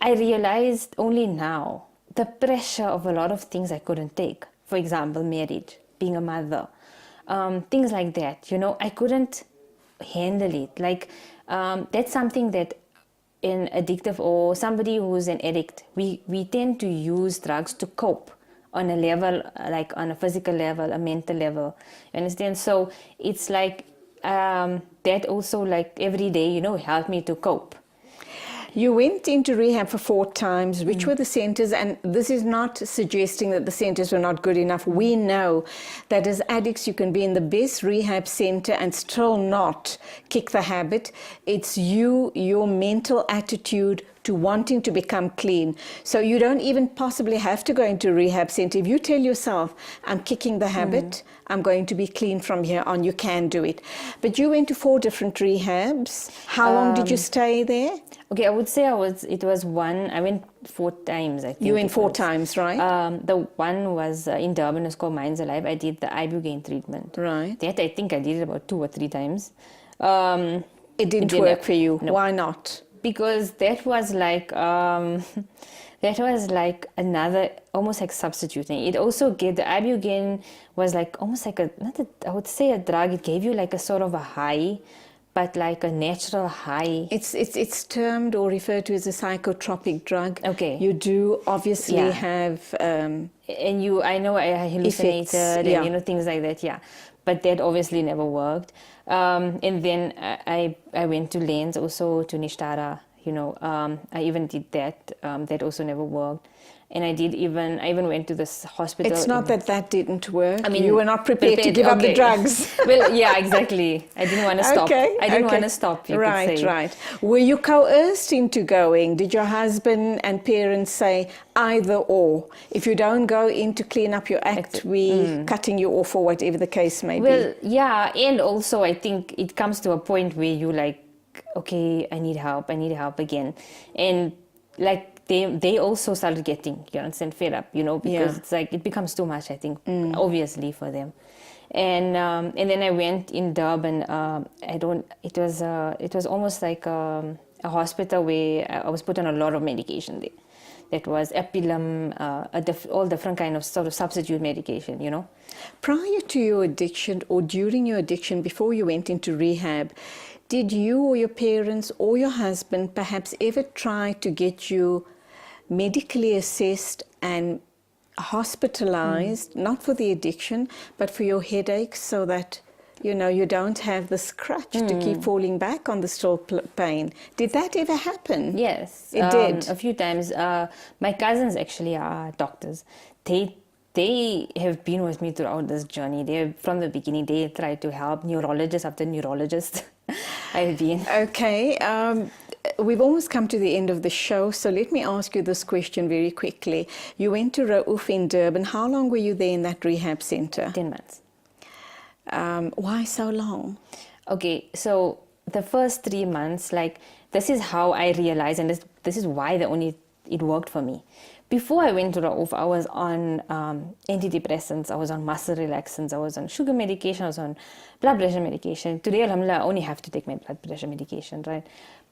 I realized only now the pressure of a lot of things I couldn't take. For example, marriage, being a mother, things like that. I couldn't handle it. Like, that's something that an addictive or somebody who's an addict, we tend to use drugs to cope on a level, like on a physical level, a mental level. You understand? So it's like that also, like every day, helped me to cope. You went into rehab for 4 times. Which were the centers? And this is not suggesting that the centers were not good enough. We know that as addicts, you can be in the best rehab center and still not kick the habit. It's your mental attitude to wanting to become clean. So you don't even possibly have to go into a rehab center. If you tell yourself, I'm kicking the habit, I'm going to be clean from here on, you can do it. But you went to 4 different rehabs. How long did you stay there? Okay, I would say I went 4 times, I think. You went 4 times, right? The one was in Durban, it's called Minds Alive. I did the ibuprofen treatment. Right. That I think I did it about 2 or 3 times. It didn't work for you. No. Why not? Because that was like another, almost like substituting. It also gave, the ibuprofen was like almost like I would say a drug. It gave you like a sort of a high, but like a natural high. It's termed or referred to as a psychotropic drug. Okay. You do obviously have and I know I hallucinated effects, and things like that. Yeah, but that obviously never worked. And then I went to Lens also, to Nishtara. I even did that. That also never worked. And I even went to this hospital. It's not that didn't work. I mean, you were not prepared to give up the drugs. Well, yeah, exactly. I didn't want to stop. I didn't want to stop, you could say. Right. Were you coerced into going? Did your husband and parents say either or? If you don't go in to clean up your act, we cutting you off or whatever the case may be. Well, yeah. And also I think it comes to a point where you like, okay, I need help again. And like, they also started getting, fed up, because it's like, it becomes too much, I think, obviously for them. And then I went in Durban, it was almost like a hospital where I was put on a lot of medication there. That was Epilim, all different kind of sort of substitute medication, Prior to your addiction or during your addiction, before you went into rehab, did you or your parents or your husband perhaps ever try to get you medically assessed and hospitalized, not for the addiction, but for your headaches, so that, you don't have this crutch to keep falling back on the still pain? Did that ever happen? Yes. It did? A few times. My cousins actually are doctors. They have been with me throughout this journey. From the beginning, they try to help, neurologist after neurologist. I've been. Okay. We've almost come to the end of the show, so let me ask you this question very quickly. You went to Rauf in Durban. How long were you there in that rehab center? 10 months. Why so long? Okay, so the first 3 months, like, this is how I realized, and this is why it worked for me. Before I went to Rauf, I was on antidepressants, I was on muscle relaxants, I was on sugar medication, I was on blood pressure medication. Today, alhamdulillah, I only have to take my blood pressure medication, right?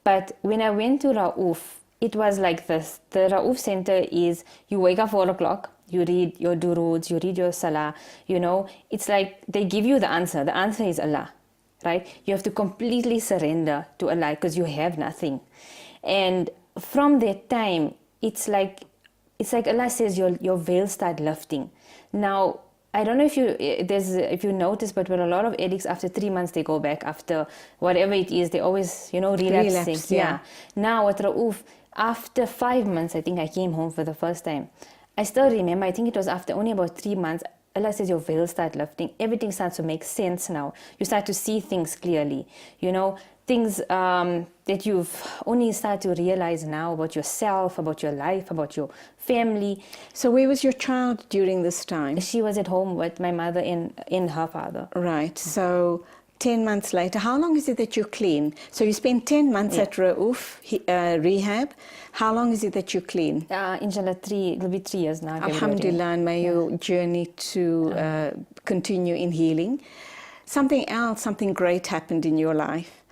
But when I went to Rauf, it was like this. The Rauf center is, you wake up 4 o'clock, you read your duroods, you read your salah, it's like they give you the answer. The answer is Allah, right? You have to completely surrender to Allah because you have nothing. And from that time, it's like Allah says your veil start lifting. Now, I don't know if you notice, but with a lot of addicts, after 3 months, they go back. After whatever it is, they always, relapsing. Relapse, yeah. Now, at Rauf, after 5 months, I think I came home for the first time. I still remember, I think it was after only about 3 months, Allah says your veil start lifting. Everything starts to make sense now. You start to see things clearly. You know, things that you've only started to realize now about yourself, about your life, about your family. So where was your child during this time? She was at home with my mother and her father. Right. So 10 months later, how long is it that you're clean? So you spent 10 months at Rauf rehab. How long is it that you're clean? Inshallah, it'll be 3 years now. Alhamdulillah, and may your journey to continue in healing. Something else, something great happened in your life.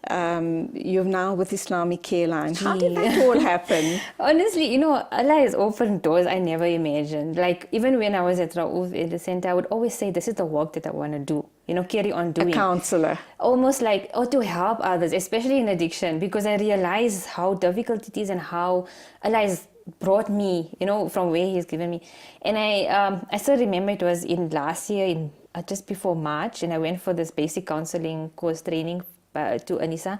You're now with Islamic Careline. How did that all happen? Honestly, you know, Allah has opened doors I never imagined. Like, even when I was at Rauf in the center, I would always say, this is the work that I want to do. You know, carry on doing. A counselor. Almost like, or to help others, especially in addiction, because I realize how difficult it is and how Allah has brought me, you know, from where He's given me. And I still remember it was in last year, just before March, and I went for this basic counseling course training to Anissa,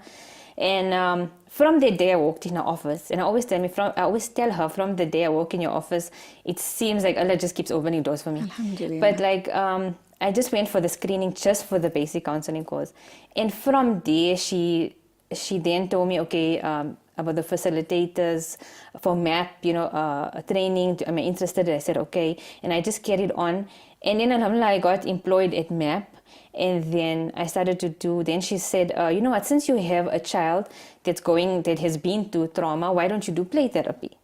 and from the day I walked in her office, and I always tell her from the day I walk in your office, it seems like Allah just keeps opening doors for me. Alhamdulillah. But like I just went for the screening just for the basic counseling course, and from there she then told me, okay, about the facilitators for MAP, you know, training. Am I interested? I said okay, and I just carried on, and then alhamdulillah I got employed at MAP. And then I started to do, then she said, you know what, since you have a child that has been through trauma, why don't you do play therapy?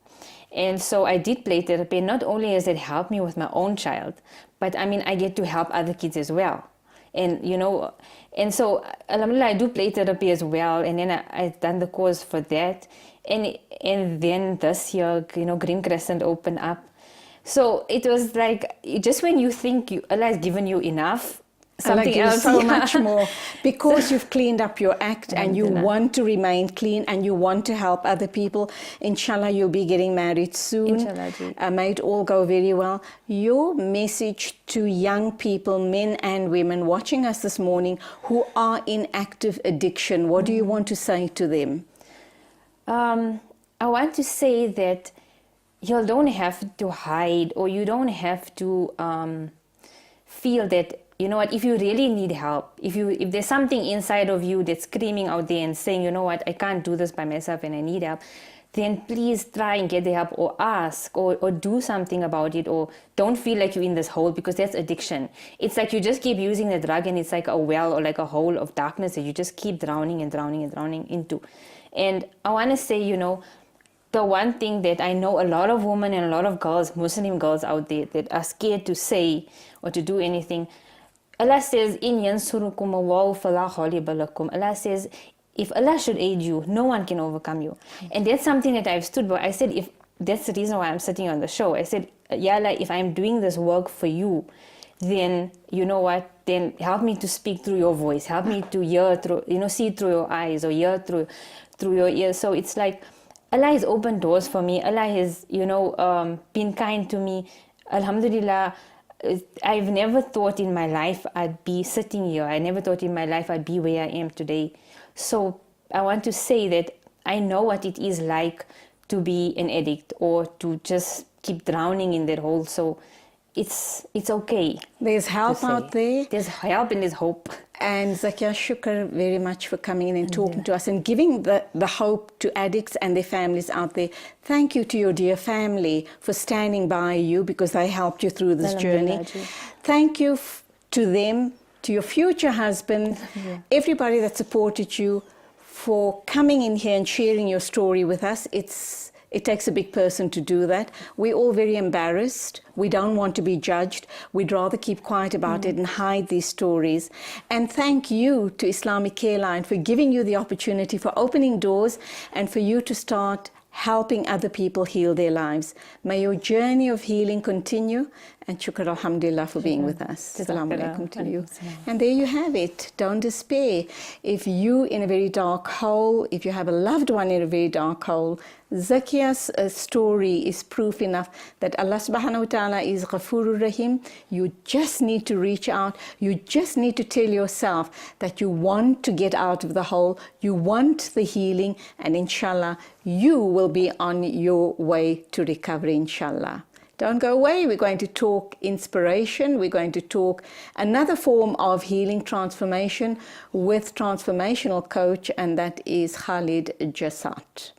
And so I did play therapy. Not only has it helped me with my own child, but I mean, I get to help other kids as well. And, you know, and so alhamdulillah, I do play therapy as well. And then I've done the course for that. And then this year, you know, Green Crescent opened up. So it was like, just when you think Allah has given you enough, something else, so much more, because you've cleaned up your act and you want to remain clean and you want to help other people. Inshallah, you'll be getting married soon. Inshallah, may it all go very well. Your message to young people, men and women watching us this morning who are in active addiction, what do you want to say to them? I want to say that you don't have to hide, or you don't have to feel that, you know what, if you really need help, if there's something inside of you that's screaming out there and saying, you know what, I can't do this by myself and I need help, then please try and get the help, or ask, or do something about it, or don't feel like you're in this hole, because that's addiction. It's like you just keep using the drug and it's like a well or like a hole of darkness that you just keep drowning and drowning and drowning into. And I want to say, you know, the one thing that I know a lot of women and a lot of girls, Muslim girls out there, that are scared to say or to do anything, Allah says, "In yansurukum Allahu fala ghaliba lakum." Allah says, if Allah should aid you, no one can overcome you. And that's something that I've stood by. I said, if that's the reason why I'm sitting on the show. I said, Ya Allah, if I'm doing this work for you, then you know what? Then help me to speak through your voice. Help me to hear through, you know, see through your eyes, or hear through your ears. So it's like Allah has opened doors for me. Allah has, you know, been kind to me. Alhamdulillah. I've never thought in my life I'd be sitting here. I never thought in my life I'd be where I am today. So I want to say that I know what it is like to be an addict, or to just keep drowning in that hole. So it's okay. There's help out there. There's help and there's hope. And Zakiyya, shukr very much for coming in and talking to us and giving the hope to addicts and their families out there. Thank you to your dear family for standing by you, because they helped you through this journey. Thank you to them, to your future husband, everybody that supported you, for coming in here and sharing your story with us. It takes a big person to do that. We're all very embarrassed. We don't want to be judged. We'd rather keep quiet about it and hide these stories. And thank you to Islamic Careline for giving you the opportunity, for opening doors, and for you to start helping other people heal their lives. May your journey of healing continue, and shukr alhamdulillah for being with us. Assalamu alaikum to you. And there you have it. Don't despair. If you in a very dark hole, if you have a loved one in a very dark hole, Zakiyya's story is proof enough that Allah subhanahu wa ta'ala is Ghafurur Rahim. You just need to reach out. You just need to tell yourself that you want to get out of the hole. You want the healing, and inshallah, you will be on your way to recovery, inshallah. Don't go away. We're going to talk inspiration. We're going to talk another form of healing transformation with transformational coach, and that is Khalid Jassat.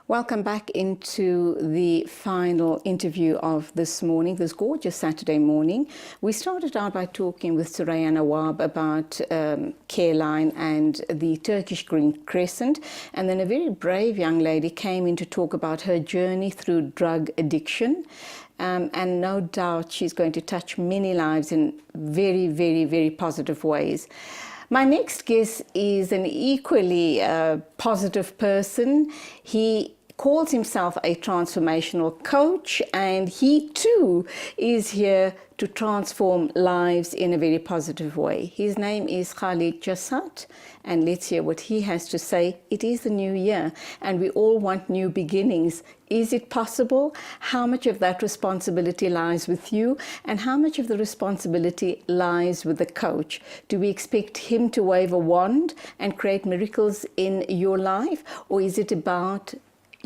Welcome back into the final interview of this morning, this gorgeous Saturday morning. We started out by talking with Suraya and Nawab about Careline and the Turkish Green Crescent, and then a very brave young lady came in to talk about her journey through drug addiction. And no doubt she's going to touch many lives in very, very, very positive ways. My next guest is an equally positive person. He calls himself a transformational coach, and he too is here to transform lives in a very positive way. His name is Khalid Jassat, and let's hear what he has to say. It is the new year, and we all want new beginnings. Is it possible? How much of that responsibility lies with you, and how much of the responsibility lies with the coach? Do we expect him to wave a wand and create miracles in your life, or is it about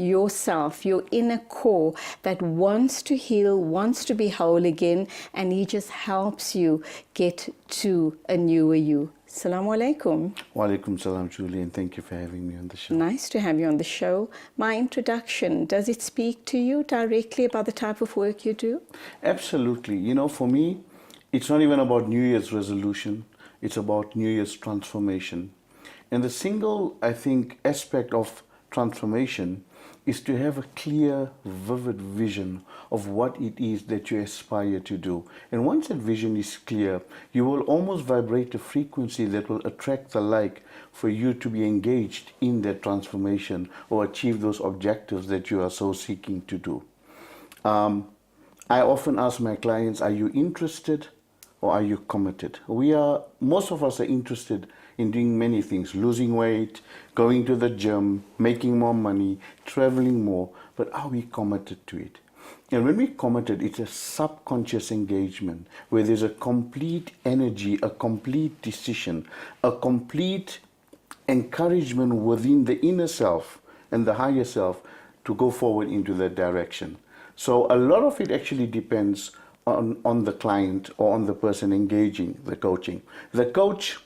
yourself, your inner core that wants to heal, wants to be whole again, and he just helps you get to a newer you? Assalamu alaikum. Wa alaikum salam, Julie, and thank you for having me on the show. Nice to have you on the show. My introduction, does it speak to you directly about the type of work you do? Absolutely. You know, for me, it's not even about New Year's resolution. It's about New Year's transformation. And the single, I think, aspect of transformation is to have a clear, vivid vision of what it is that you aspire to do. And once that vision is clear, you will almost vibrate a frequency that will attract the like for you to be engaged in that transformation or achieve those objectives that you are so seeking to do. I often ask my clients, are you interested or are you committed? Most of us are interested in doing many things, losing weight, going to the gym, making more money, traveling more, but are we committed to it? And when we're committed, it's a subconscious engagement where there's a complete energy, a complete decision, a complete encouragement within the inner self and the higher self to go forward into that direction. So a lot of it actually depends on the client or on the person engaging the coaching. The coach,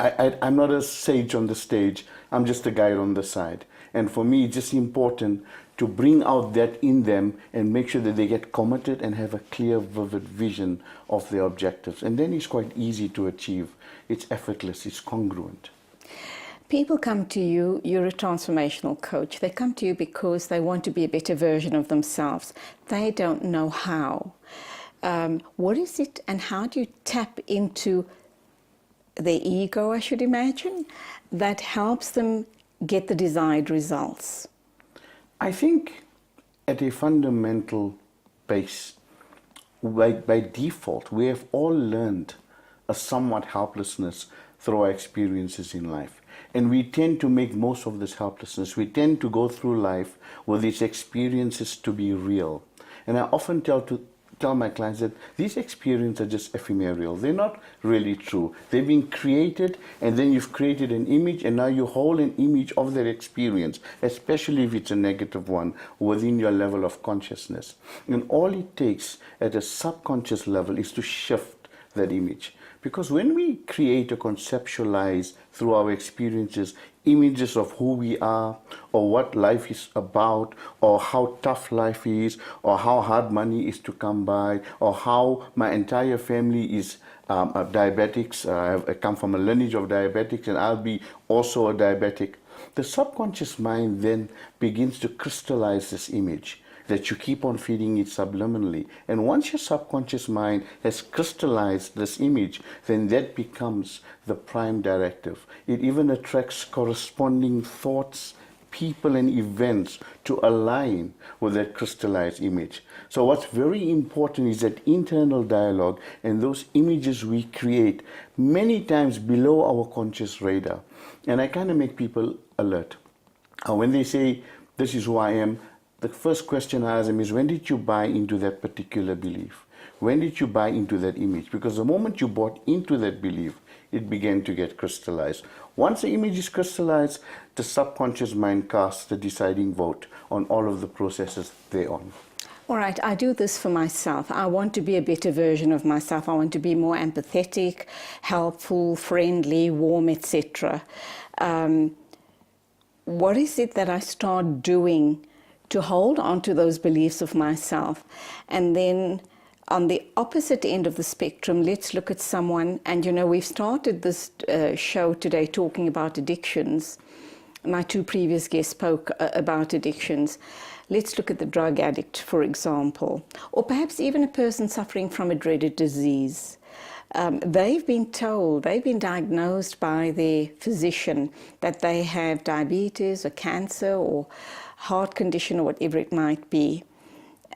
I'm not a sage on the stage, I'm just a guide on the side. And for me, it's just important to bring out that in them and make sure that they get committed and have a clear, vivid vision of their objectives. And then it's quite easy to achieve. It's effortless, it's congruent. People come to you, you're a transformational coach. They come to you because they want to be a better version of themselves. They don't know how. What is it and how do you tap into their ego, I should imagine, that helps them get the desired results? I think at a fundamental base, by default, we have all learned a somewhat helplessness through our experiences in life. And we tend to make most of this helplessness. We tend to go through life with these experiences to be real. And I often tell my clients that these experiences are just ephemeral. They're not really true. They've been created, and then you've created an image, and now you hold an image of that experience, especially if it's a negative one, within your level of consciousness. And all it takes at a subconscious level is to shift that image. Because when we create or conceptualize through our experiences images of who we are, or what life is about, or how tough life is, or how hard money is to come by, or how my entire family is diabetics, I come from a lineage of diabetics and I'll be also a diabetic. The subconscious mind then begins to crystallize this image that you keep on feeding it subliminally. And once your subconscious mind has crystallized this image, then that becomes the prime directive. It even attracts corresponding thoughts, people and events to align with that crystallized image. So what's very important is that internal dialogue and those images we create many times below our conscious radar. And I kind of make people alert. When they say, this is who I am, the first question I ask them is, when did you buy into that particular belief? When did you buy into that image? Because the moment you bought into that belief, it began to get crystallized. Once the image is crystallized, the subconscious mind casts the deciding vote on all of the processes thereon. All right, I do this for myself. I want to be a better version of myself. I want to be more empathetic, helpful, friendly, warm, etc. What is it that I start doing to hold on to those beliefs of myself? And then on the opposite end of the spectrum, let's look at someone, and we've started this show today talking about addictions. My two previous guests spoke about addictions. Let's look at the drug addict, for example, or perhaps even a person suffering from a dreaded disease. They've been diagnosed by their physician that they have diabetes or cancer or heart condition or whatever it might be.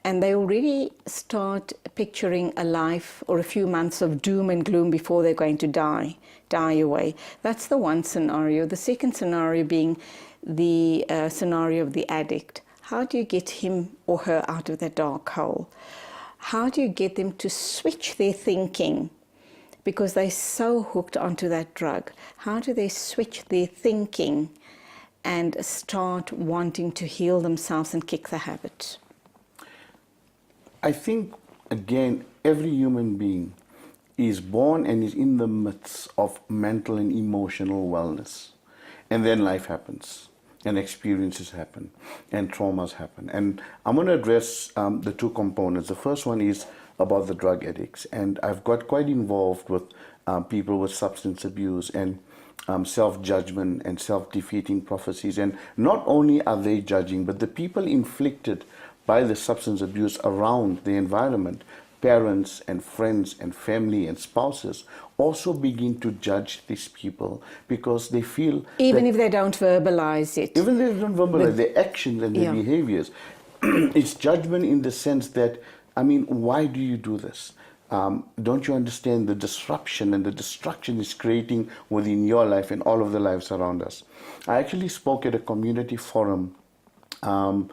And they already start picturing a life or a few months of doom and gloom before they're going to die away. That's the one scenario. The second scenario being the scenario of the addict. How do you get him or her out of that dark hole? How do you get them to switch their thinking? Because they're so hooked onto that drug. How do they switch their thinking and start wanting to heal themselves and kick the habit? I think, again, every human being is born and is in the midst of mental and emotional wellness. And then life happens, and experiences happen, and traumas happen. And I'm going to address the two components. The first one is about the drug addicts. And I've got quite involved with people with substance abuse and self-judgment and self-defeating prophecies. And not only are they judging, but the people inflicted by the substance abuse around the environment, parents and friends and family and spouses, also begin to judge these people because they feel even if they don't verbalize it. Even if they don't verbalize their actions and their behaviors. It's judgment in the sense that, I mean, why do you do this? Don't you understand the disruption and the destruction it's creating within your life and all of the lives around us? I actually spoke at a community forum I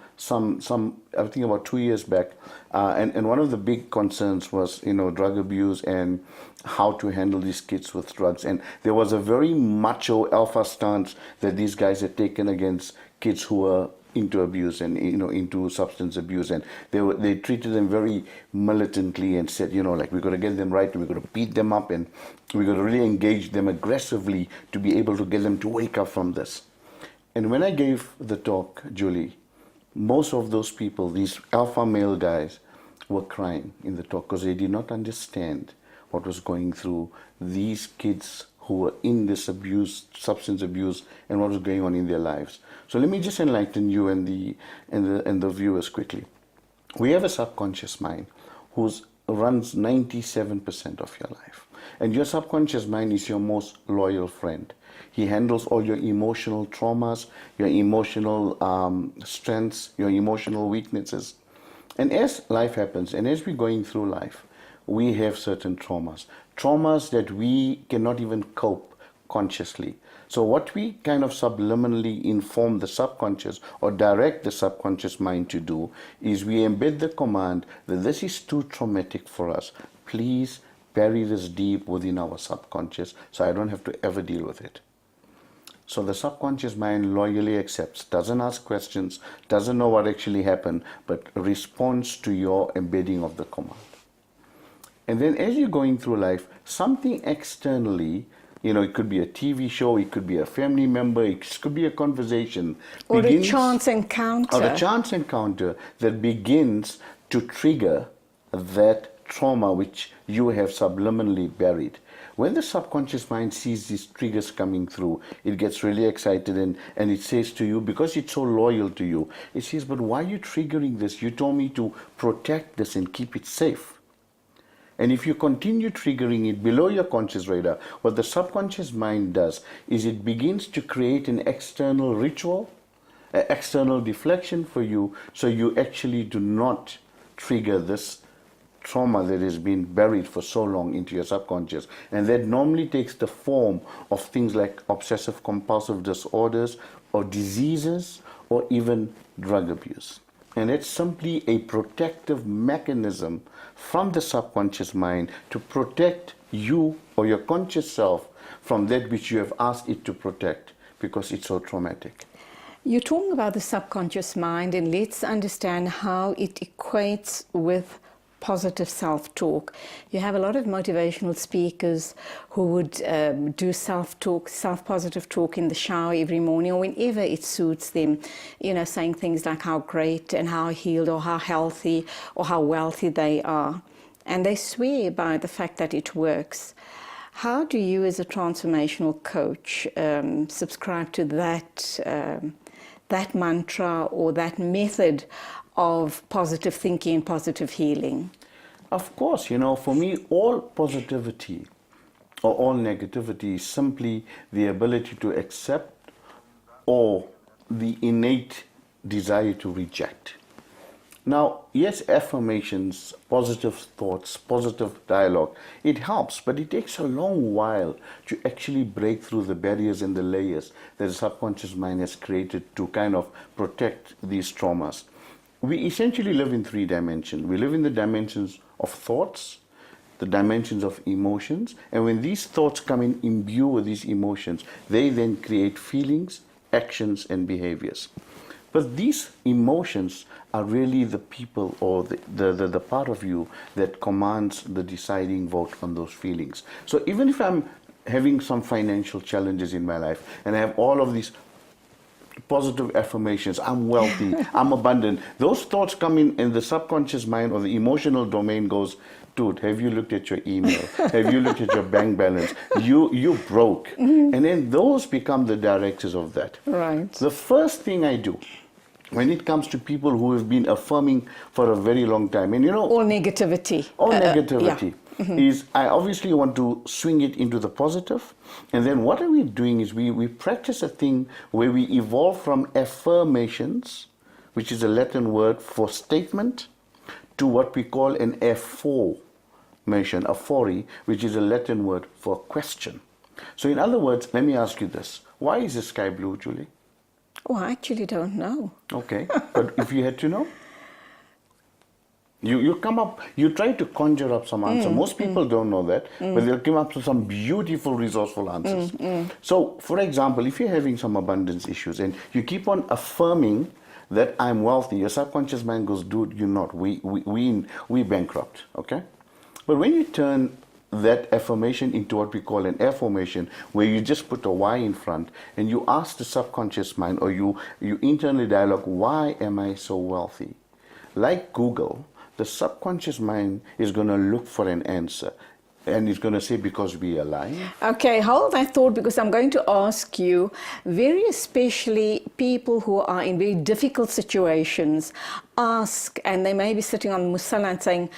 think about 2 years back, and one of the big concerns was, drug abuse and how to handle these kids with drugs. And there was a very macho alpha stance that these guys had taken against kids who were into abuse and into substance abuse, and they treated them very militantly and said, we've got to get them right, and we've got to beat them up, and we've got to really engage them aggressively to be able to get them to wake up from this. And when I gave the talk, Julie, most of those people, these alpha male guys, were crying in the talk because they did not understand what was going through these kids who were in this abuse, substance abuse, and what was going on in their lives. So let me just enlighten you and the viewers quickly. We have a subconscious mind who runs 97% of your life. And your subconscious mind is your most loyal friend. He handles all your emotional traumas, your emotional strengths, your emotional weaknesses. And as life happens, and as we're going through life, we have certain traumas that we cannot even cope consciously. So what we kind of subliminally inform the subconscious or direct the subconscious mind to do is we embed the command that this is too traumatic for us. Please bury this deep within our subconscious so I don't have to ever deal with it. So the subconscious mind loyally accepts, doesn't ask questions, doesn't know what actually happened, but responds to your embedding of the command. And then as you're going through life, something externally, it could be a TV show, it could be a family member, it could be a conversation. Or a chance encounter. Or a chance encounter that begins to trigger that trauma which you have subliminally buried. When the subconscious mind sees these triggers coming through, it gets really excited and it says to you, because it's so loyal to you, it says, but why are you triggering this? You told me to protect this and keep it safe. And if you continue triggering it below your conscious radar, what the subconscious mind does is it begins to create an external ritual, an external deflection for you, so you actually do not trigger this trauma that has been buried for so long into your subconscious. And that normally takes the form of things like obsessive compulsive disorders or diseases or even drug abuse. And it's simply a protective mechanism from the subconscious mind to protect you or your conscious self from that which you have asked it to protect, because it's so traumatic. You're talking about the subconscious mind, and let's understand how it equates with positive self-talk. You have a lot of motivational speakers who would do self-talk, self-positive talk in the shower every morning or whenever it suits them, you know, saying things like how great and how healed or how healthy or how wealthy they are. And they swear by the fact that it works. How do you as a transformational coach subscribe to that mantra or that method of positive thinking and positive healing? Of course, you know, for me, all positivity or all negativity is simply the ability to accept or the innate desire to reject. Now, yes, affirmations, positive thoughts, positive dialogue, it helps, but it takes a long while to actually break through the barriers and the layers that the subconscious mind has created to kind of protect these traumas. We essentially live in 3 dimensions. We live in the dimensions of thoughts, the dimensions of emotions, and when these thoughts come in imbue with these emotions, they then create feelings, actions, and behaviors. But these emotions are really the people or the part of you that commands the deciding vote on those feelings. So even if I'm having some financial challenges in my life and I have all of these positive affirmations, I'm wealthy, I'm abundant, those thoughts come in and the subconscious mind or the emotional domain goes, dude, have you looked at your email? Have you looked at your bank balance? You broke. And then those become the directors of that. Right. The first thing I do when it comes to people who have been affirming for a very long time, and you know, Or negativity. negativity, is I obviously want to swing it into the positive. And then what are we doing is we practice a thing where we evolve from affirmations, which is a Latin word for statement, to what we call an affirmation, aphori, which is a Latin word for question. So in other words, let me ask you this. Why is the sky blue, Julie? Oh, I actually don't know. Okay, but if you had to know? You come up, you try to conjure up some answer. Most people don't know that, but they'll come up with some beautiful, resourceful answers. So, for example, if you're having some abundance issues and you keep on affirming that I'm wealthy, your subconscious mind goes, dude, you're not. We bankrupt, okay? But when you turn that affirmation into what we call an affirmation, where you just put a why in front and you ask the subconscious mind or you internally dialogue, why am I so wealthy? Like Google, the subconscious mind is going to look for an answer and it's going to say, because we are alive. Okay, hold that thought, because I'm going to ask you, very especially people who are in very difficult situations, ask, and they may be sitting on Musalla and saying,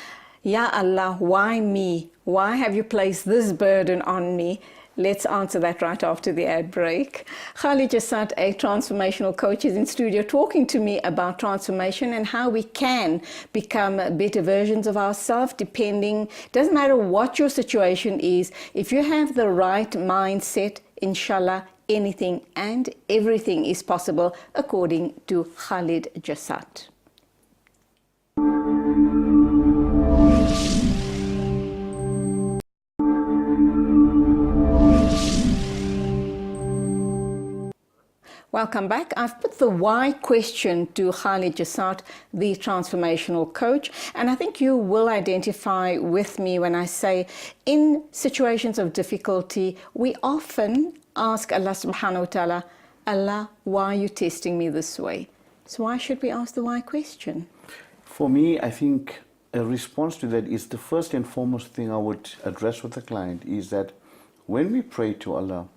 Ya Allah, why me? Why have you placed this burden on me? Let's answer that right after the ad break. Khalid Jassat, a transformational coach, is in studio talking to me about transformation and how we can become better versions of ourselves depending, doesn't matter what your situation is, if you have the right mindset, inshallah, anything and everything is possible, according to Khalid Jassat. Welcome back. I've put the why question to Khalid Jassat, the transformational coach, and I think you will identify with me when I say in situations of difficulty, we often ask Allah subhanahu wa ta'ala, Allah, why are you testing me this way? So why should we ask the why question? For me, I think a response to that is the first and foremost thing I would address with the client is that when we pray to Allah,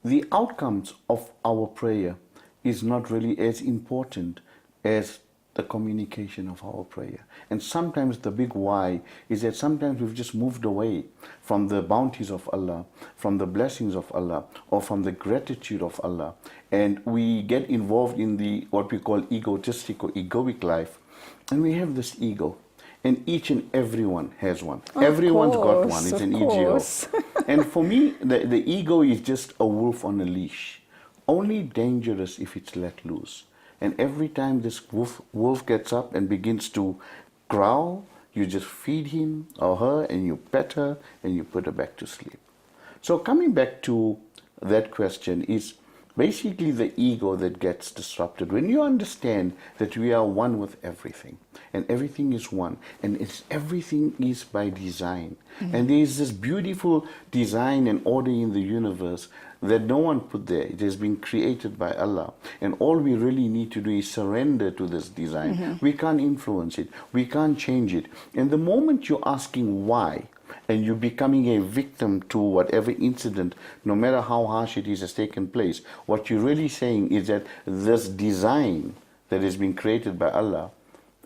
the outcomes of our prayer is not really as important as the communication of our prayer. And sometimes the big why is that sometimes we've just moved away from the bounties of Allah, from the blessings of Allah, or from the gratitude of Allah. And we get involved in the what we call egotistic or egoic life. And we have this ego. And each and everyone has one. Everyone's got one. It's an ego. And for me, the ego is just a wolf on a leash. Only dangerous if it's let loose. And every time this wolf gets up and begins to growl, you just feed him or her and you pet her and you put her back to sleep. So coming back to that question is basically the ego that gets disrupted. When you understand that we are one with everything and everything is one and everything is by design. And there is this beautiful design and order in the universe that no one put there. It has been created by Allah. And all we really need to do is surrender to this design. We can't influence it. We can't change it. And the moment you're asking why, and you're becoming a victim to whatever incident, no matter how harsh it is, has taken place, what you're really saying is that this design that has been created by Allah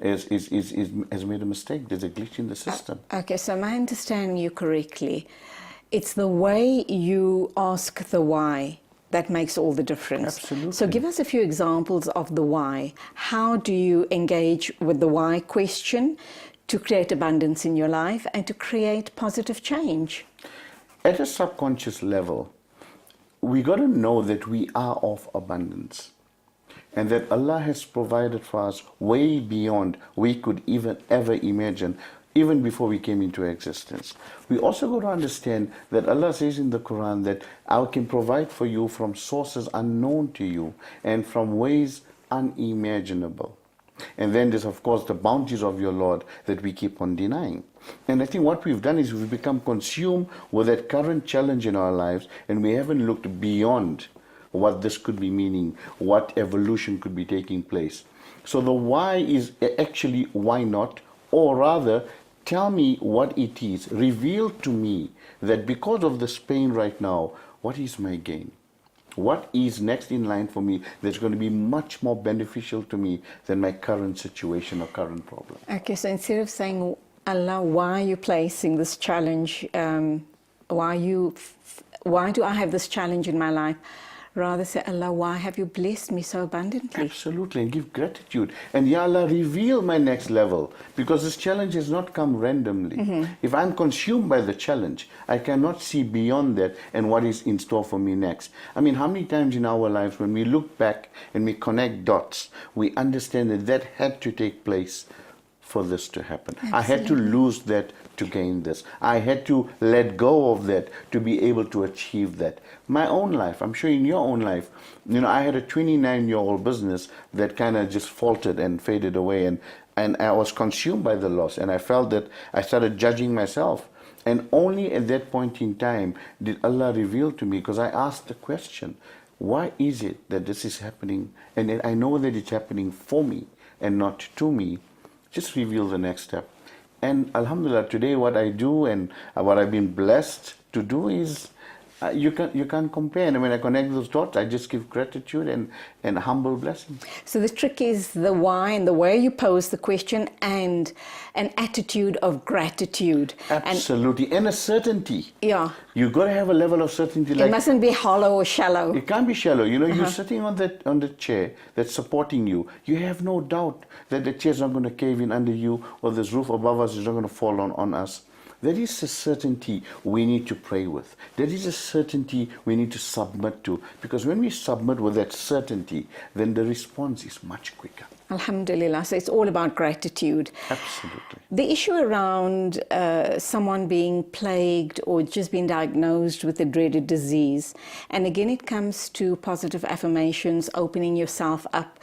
has made a mistake. There's a glitch in the system. Okay, so am I understanding you correctly? It's the way you ask the why that makes all the difference. Absolutely. So give us a few examples of the why. How do you engage with the why question to create abundance in your life and to create positive change? At a subconscious level, we got to know that we are of abundance and that Allah has provided for us way beyond we could even ever imagine, even before we came into existence. We also got to understand that Allah says in the Quran that I can provide for you from sources unknown to you and from ways unimaginable. And then there's, of course, the bounties of your Lord that we keep on denying. And I think what we've done is we've become consumed with that current challenge in our lives, and we haven't looked beyond what this could be meaning, what evolution could be taking place. So the why is actually why not, or rather, tell me what it is. Reveal to me that because of this pain right now, what is my gain? What is next in line for me that's going to be much more beneficial to me than my current situation or current problem? Okay, so instead of saying, Allah, why are you placing this challenge? Why do I have this challenge in my life? Rather say, Allah, why have you blessed me so abundantly? Absolutely, and give gratitude. And Ya Allah, reveal my next level, because this challenge has not come randomly. If I'm consumed by the challenge, I cannot see beyond that and what is in store for me next. I mean, how many times in our lives when we look back and we connect dots, we understand that that had to take place for this to happen. Absolutely. I had to lose that to gain this. I had to let go of that to be able to achieve that. My own life, I'm sure in your own life, I had a 29-year-old business that kind of just faltered and faded away, and I was consumed by the loss, and I felt that I started judging myself. And only at that point in time did Allah reveal to me, because I asked the question, why is it that this is happening? And I know that it's happening for me and not to me. Just reveal the next step. And Alhamdulillah, today what I do and what I've been blessed to do is, you can't compare. And when I connect those dots, I just give gratitude and humble blessing. So the trick is the why and the way you pose the question and an attitude of gratitude. Absolutely. And a certainty. Yeah. You've got to have a level of certainty. It mustn't be hollow or shallow. It can't be shallow. You're sitting on the chair that's supporting you. You have no doubt that the chair's not going to cave in under you, or this roof above us is not going to fall on us. There is a certainty we need to pray with. There is a certainty we need to submit to. Because when we submit with that certainty, then the response is much quicker. Alhamdulillah. So it's all about gratitude. Absolutely. The issue around someone being plagued or just being diagnosed with a dreaded disease. And again, it comes to positive affirmations, opening yourself up.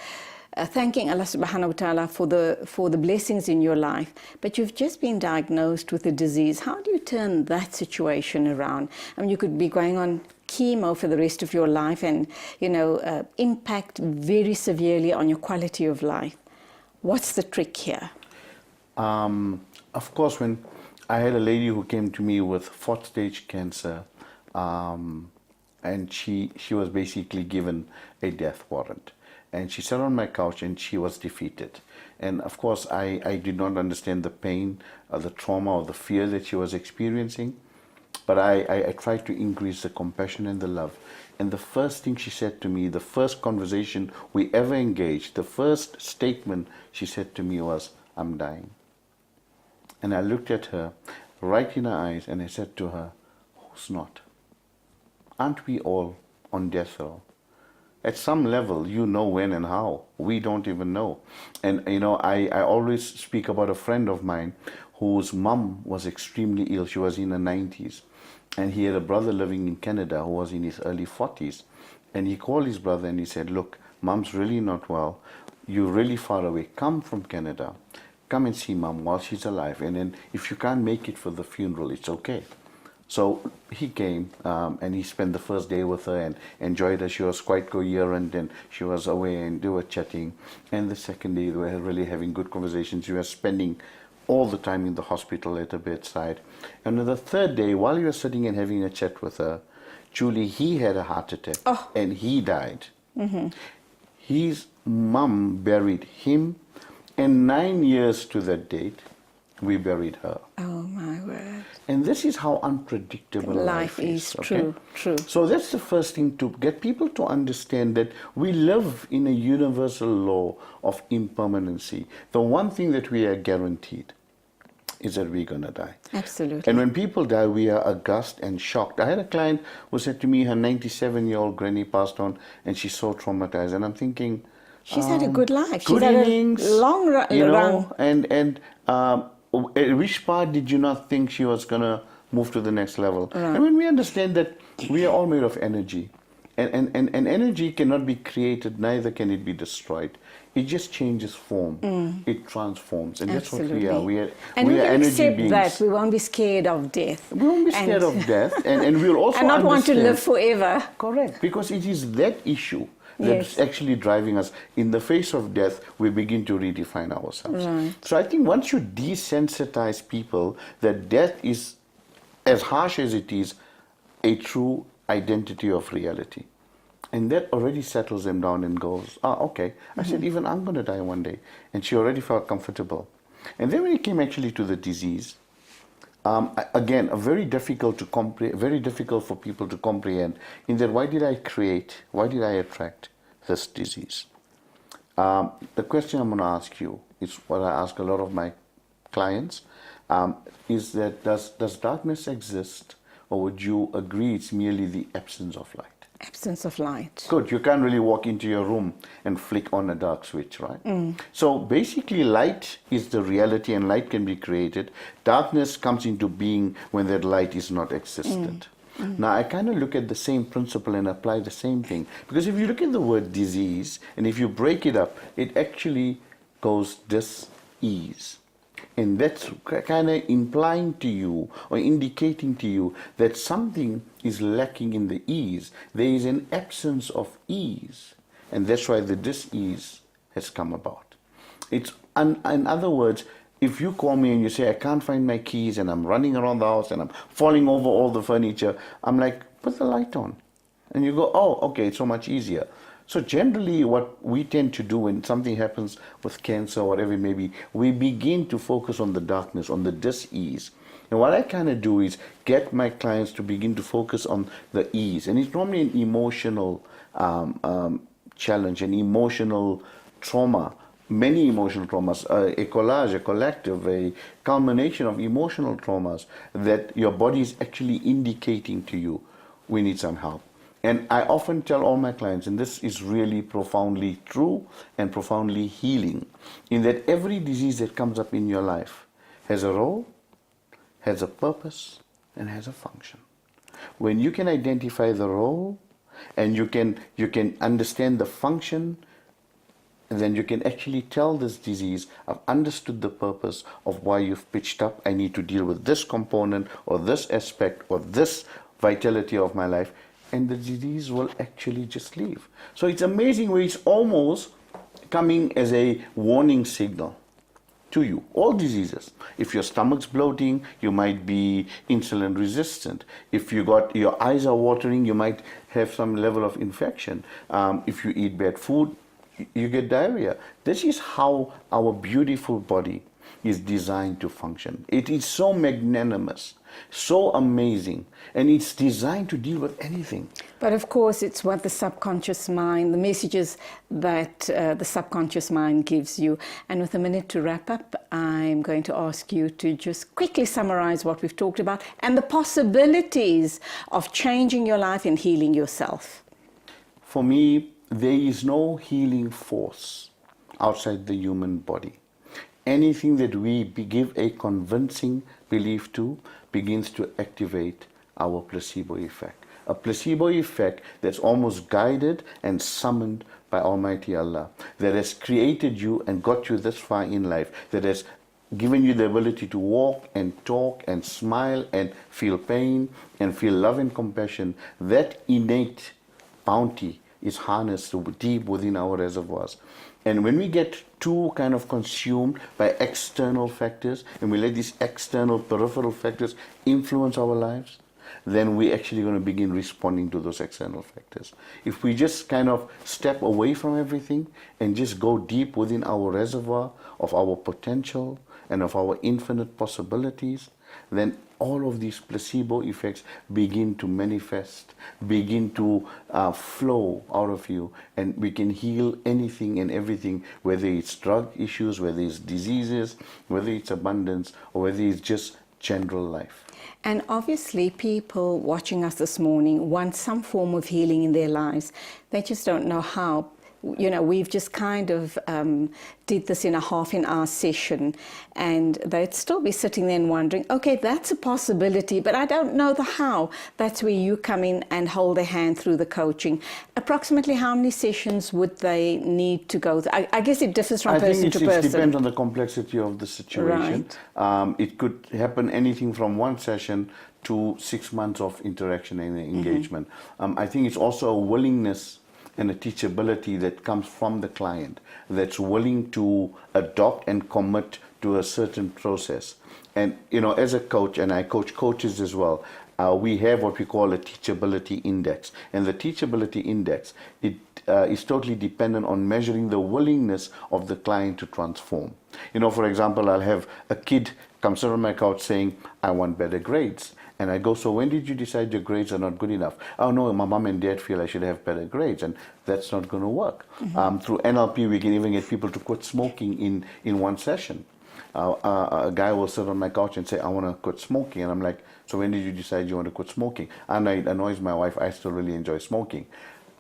Thanking Allah subhanahu wa ta'ala for the blessings in your life, but you've just been diagnosed with a disease. How do you turn that situation around? I mean, you could be going on chemo for the rest of your life and, impact very severely on your quality of life. What's the trick here? Of course, when I had a lady who came to me with 4th stage cancer, and she was basically given a death warrant. And she sat on my couch and she was defeated. And of course, I did not understand the pain or the trauma or the fear that she was experiencing. But I tried to increase the compassion and the love. And the first thing she said to me, the first conversation we ever engaged, the first statement she said to me was, "I'm dying." And I looked at her right in her eyes and I said to her, "Who's not? Aren't we all on death row?" at some level, you know when and how. We don't even know. And, you know, I always speak about a friend of mine whose mum was extremely ill. She was in her 90s. And he had a brother living in Canada who was in his early 40s. And he called his brother and he said, look, Mom's really not well. You're really far away. Come from Canada. Come and see Mom while she's alive. And then if you can't make it for the funeral, it's okay. So he came and he spent the first day with her and enjoyed her. She was quite coherent and she was away and they were chatting. And the second day they were really having good conversations. She was spending all the time in the hospital at her bedside. And on the third day, while he was sitting and having a chat with her, Julie, he had a heart attack and he died. His mum buried him, and 9 years to that date, we buried her. Oh my word. And this is how unpredictable life is. True, true. So that's the first thing, to get people to understand that we live in a universal law of impermanency. The one thing that we are guaranteed is that we're going to die. Absolutely. And when people die, we are aghast and shocked. I had a client who said to me, her 97-year-old granny passed on and she's so traumatized. And I'm thinking, she's had a good life. Good She's innings, had a long run. you know, and at which part did you not think she was going to move to the next level? Right. And when we understand that we are all made of energy, and energy cannot be created, neither can it be destroyed. It just changes form. It transforms. And that's what we are. We are energy accept beings. that. We won't be scared of death. We won't be scared of death. And we'll also and not want to understand- live forever. Correct. Because it is that issue that's actually driving us. In the face of death, we begin to redefine ourselves. Right. So I think once you desensitize people that death is, as harsh as it is, a true identity of reality. And that already settles them down and goes, okay. I said, even I'm going to die one day. And she already felt comfortable. And then when it came actually to the disease, again, very difficult for people to comprehend, in that why did I attract this disease? The question I'm going to ask you is what I ask a lot of my clients, is that does darkness exist, or would you agree it's merely the absence of light? Absence of light. Good. You can't really walk into your room and flick on a dark switch, right? So basically, light is the reality, and light can be created. Darkness comes into being when that light is not existent. Now, I kind of look at the same principle and apply the same thing. Because if you look at the word disease, and if you break it up, it actually goes dis-ease. And that's kind of implying to you or indicating to you that something is lacking in the ease. There is an absence of ease. And that's why the dis-ease has come about. It's, in other words, if you call me and you say, I can't find my keys and I'm running around the house and I'm falling over all the furniture, I'm like, put the light on. And you go, oh, okay, it's so much easier. So generally what we tend to do when something happens with cancer or whatever it may be, we begin to focus on the darkness, on the dis-ease. And what I kind of do is get my clients to begin to focus on the ease. And it's normally an emotional challenge, an emotional trauma, many emotional traumas, a collage, a collective, a culmination of emotional traumas that your body is actually indicating to you, we need some help. And I often tell all my clients, and this is really profoundly true and profoundly healing, in that every disease that comes up in your life has a role, has a purpose, and has a function. When you can identify the role and you can understand the function, then you can actually tell this disease, I've understood the purpose of why you've pitched up. I need to deal with this component or this aspect or this vitality of my life. And the disease will actually just leave. So it's amazing where it's almost coming as a warning signal to you. All diseases. If your stomach's bloating, you might be insulin resistant. If your eyes are watering, you might have some level of infection. If you eat bad food, you get diarrhea. This is how our beautiful body is designed to function. It is so magnanimous, so amazing, and it's designed to deal with anything. But of course, it's what the subconscious mind, the messages that the subconscious mind gives you. And with a minute to wrap up, I'm going to ask you to just quickly summarize what we've talked about and the possibilities of changing your life and healing yourself. For me, there is no healing force outside the human body. Anything that we give a convincing belief to begins to activate our placebo effect. A placebo effect that's almost guided and summoned by Almighty Allah, that has created you and got you this far in life, that has given you the ability to walk and talk and smile and feel pain and feel love and compassion. That innate bounty is harnessed deep within our reservoirs. And when we get too kind of consumed by external factors, and we let these external peripheral factors influence our lives, then we're actually going to begin responding to those external factors. If we just kind of step away from everything and just go deep within our reservoir of our potential and of our infinite possibilities, then all of these placebo effects begin to manifest, begin to flow out of you, and we can heal anything and everything, whether it's drug issues, whether it's diseases, whether it's abundance, or whether it's just general life. And obviously people watching us this morning want some form of healing in their lives. They just don't know how. You know, we've just kind of did this in a half-an-hour session, and they'd still be sitting there and wondering, okay, that's a possibility, but I don't know the how. That's where you come in and hold their hand through the coaching. Approximately how many sessions would they need to go through? I guess it differs from person to person. It depends on the complexity of the situation. Right. It could happen anything from one session to 6 months of interaction and engagement. I think it's also a willingness and a teachability that comes from the client, that's willing to adopt and commit to a certain process. And, you know, as a coach, and I coach coaches as well, we have what we call a Teachability Index. And the Teachability Index, it is totally dependent on measuring the willingness of the client to transform. You know, for example, I'll have a kid come sit on my couch saying, I want better grades. And I go, so when did you decide your grades are not good enough? Oh no, my mom and dad feel I should have better grades, and that's not going to work. Through NLP, we can even get people to quit smoking in one session. A guy will sit on my couch and say, I want to quit smoking. And I'm like, so when did you decide you want to quit smoking? And it annoys my wife, I still really enjoy smoking.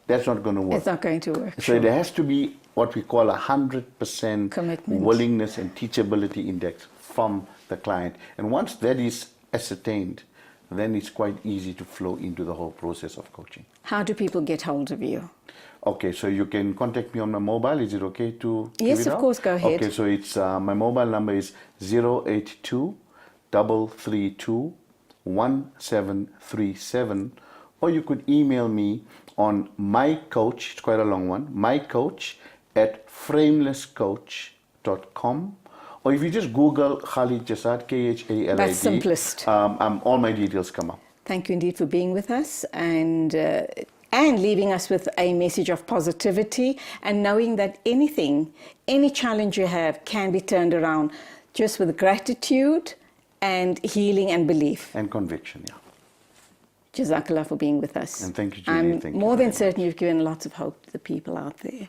That's not going to work. It's not going to work. So there has to be what we call 100% commitment, willingness and teachability index from the client. And once that is ascertained, then it's quite easy to flow into the whole process of coaching. How do people get hold of you? Okay, so you can contact me on my mobile. Is it okay to give Yes, it of out? course, go ahead. Okay, so it's my mobile number is 082 332 1737, or you could email me on mycoach, it's quite a long one, mycoach@framelesscoach.com. Or if you just Google Khalid Jassat, Khalid. That's simplest. All my details come up. Thank you indeed for being with us and leaving us with a message of positivity and knowing that anything, any challenge you have can be turned around just with gratitude and healing and belief. And conviction, yeah. Jazakallah for being with us. And thank you, Julie. I'm Thank you more than very certain you've given lots of hope to the people out there.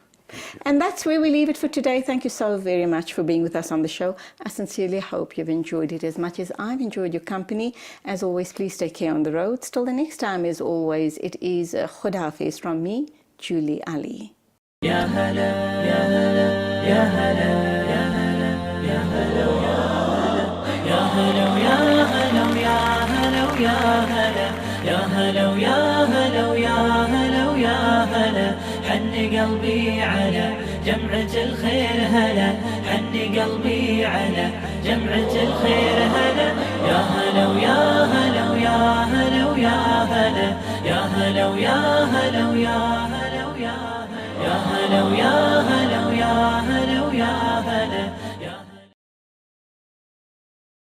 And that's where we leave it for today. Thank you so very much for being with us on the show. I sincerely hope you've enjoyed it as much as I've enjoyed your company. As always, please take care on the road. Till the next time, as always, it is Khud Hafiz from me, Julie Alli. Ya hala, ya hala, ya hala, ya hala, ya hala, ya hala, ya hala, ya hala, ya hala, ya hala, ya hala, ya hala, ya hala. حن قلبي على جمعة الخير هلا، حن قلبي على جمعة الخير هلا، يا هلا ويا هلا ويا هلا ويا هلا، يا هلا ويا هلا ويا هلا ويا هلا، يا هلا ويا